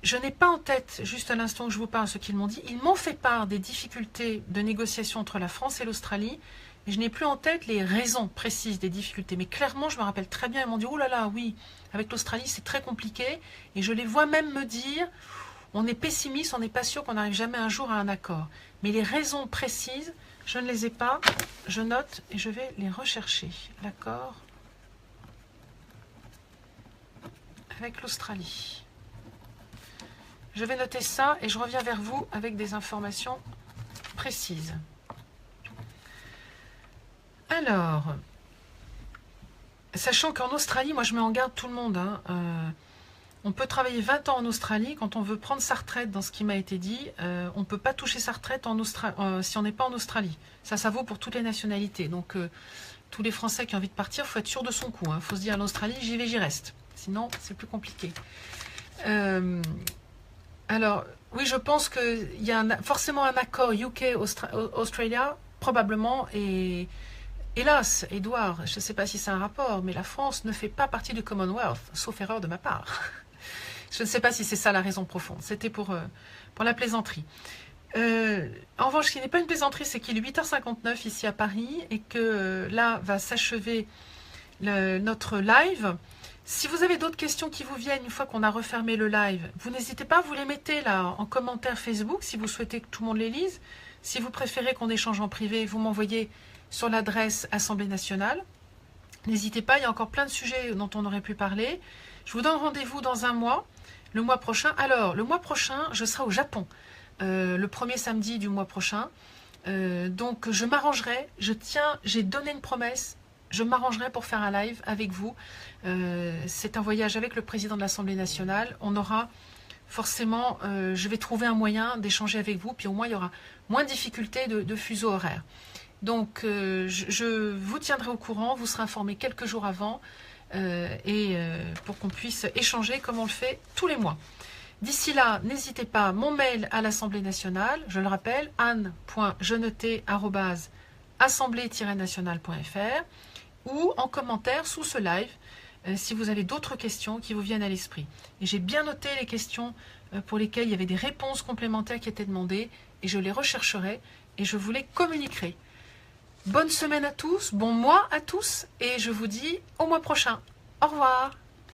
A: Je n'ai pas en tête, juste à l'instant que je vous parle, ce qu'ils m'ont dit. Ils m'ont fait part des difficultés de négociation entre la France et l'Australie. Et je n'ai plus en tête les raisons précises des difficultés. Mais clairement, je me rappelle très bien, ils m'ont dit « Oh là là, oui, avec l'Australie, c'est très compliqué. » Et je les vois même me dire « On est pessimiste, on n'est pas sûr qu'on n'arrive jamais un jour à un accord. » Mais les raisons précises, je ne les ai pas. Je note et je vais les rechercher. L'accord avec l'Australie. Je vais noter ça et je reviens vers vous avec des informations précises. Alors, sachant qu'en Australie, moi je mets en garde tout le monde. On peut travailler 20 ans en Australie. Quand on veut prendre sa retraite, dans ce qui m'a été dit, on ne peut pas toucher sa retraite si on n'est pas en Australie. Ça vaut pour toutes les nationalités. Donc, tous les Français qui ont envie de partir, il faut être sûr de son coup. Il faut se dire, en Australie, j'y vais, j'y reste. Sinon, c'est plus compliqué. Alors, oui, je pense qu'il y a forcément un accord UK-Australia, probablement, et hélas, Edouard, je ne sais pas si c'est un rapport, mais la France ne fait pas partie du Commonwealth, sauf erreur de ma part. Je ne sais pas si c'est ça la raison profonde, c'était pour la plaisanterie. En revanche, ce qui n'est pas une plaisanterie, c'est qu'il est 8h59 ici à Paris, et que là va s'achever notre live. Si vous avez d'autres questions qui vous viennent une fois qu'on a refermé le live, vous n'hésitez pas, vous les mettez là en commentaire Facebook si vous souhaitez que tout le monde les lise. Si vous préférez qu'on échange en privé, vous m'envoyez sur l'adresse Assemblée nationale. N'hésitez pas, il y a encore plein de sujets dont on aurait pu parler. Je vous donne rendez-vous dans un mois, le mois prochain. Alors, le mois prochain, je serai au Japon, le premier samedi du mois prochain. Donc, je m'arrangerai, j'ai donné une promesse. Je m'arrangerai pour faire un live avec vous. C'est un voyage avec le président de l'Assemblée nationale. On aura forcément, je vais trouver un moyen d'échanger avec vous, puis au moins il y aura moins de difficultés de fuseau horaire. Donc je vous tiendrai au courant, vous serez informé quelques jours avant, pour qu'on puisse échanger comme on le fait tous les mois. D'ici là, n'hésitez pas, mon mail à l'Assemblée nationale, je le rappelle, anne.genetet@assemblée-nationale.fr, ou en commentaire sous ce live si vous avez d'autres questions qui vous viennent à l'esprit. Et j'ai bien noté les questions pour lesquelles il y avait des réponses complémentaires qui étaient demandées, et je les rechercherai et je vous les communiquerai. Bonne semaine à tous, bon mois à tous, et je vous dis au mois prochain. Au revoir.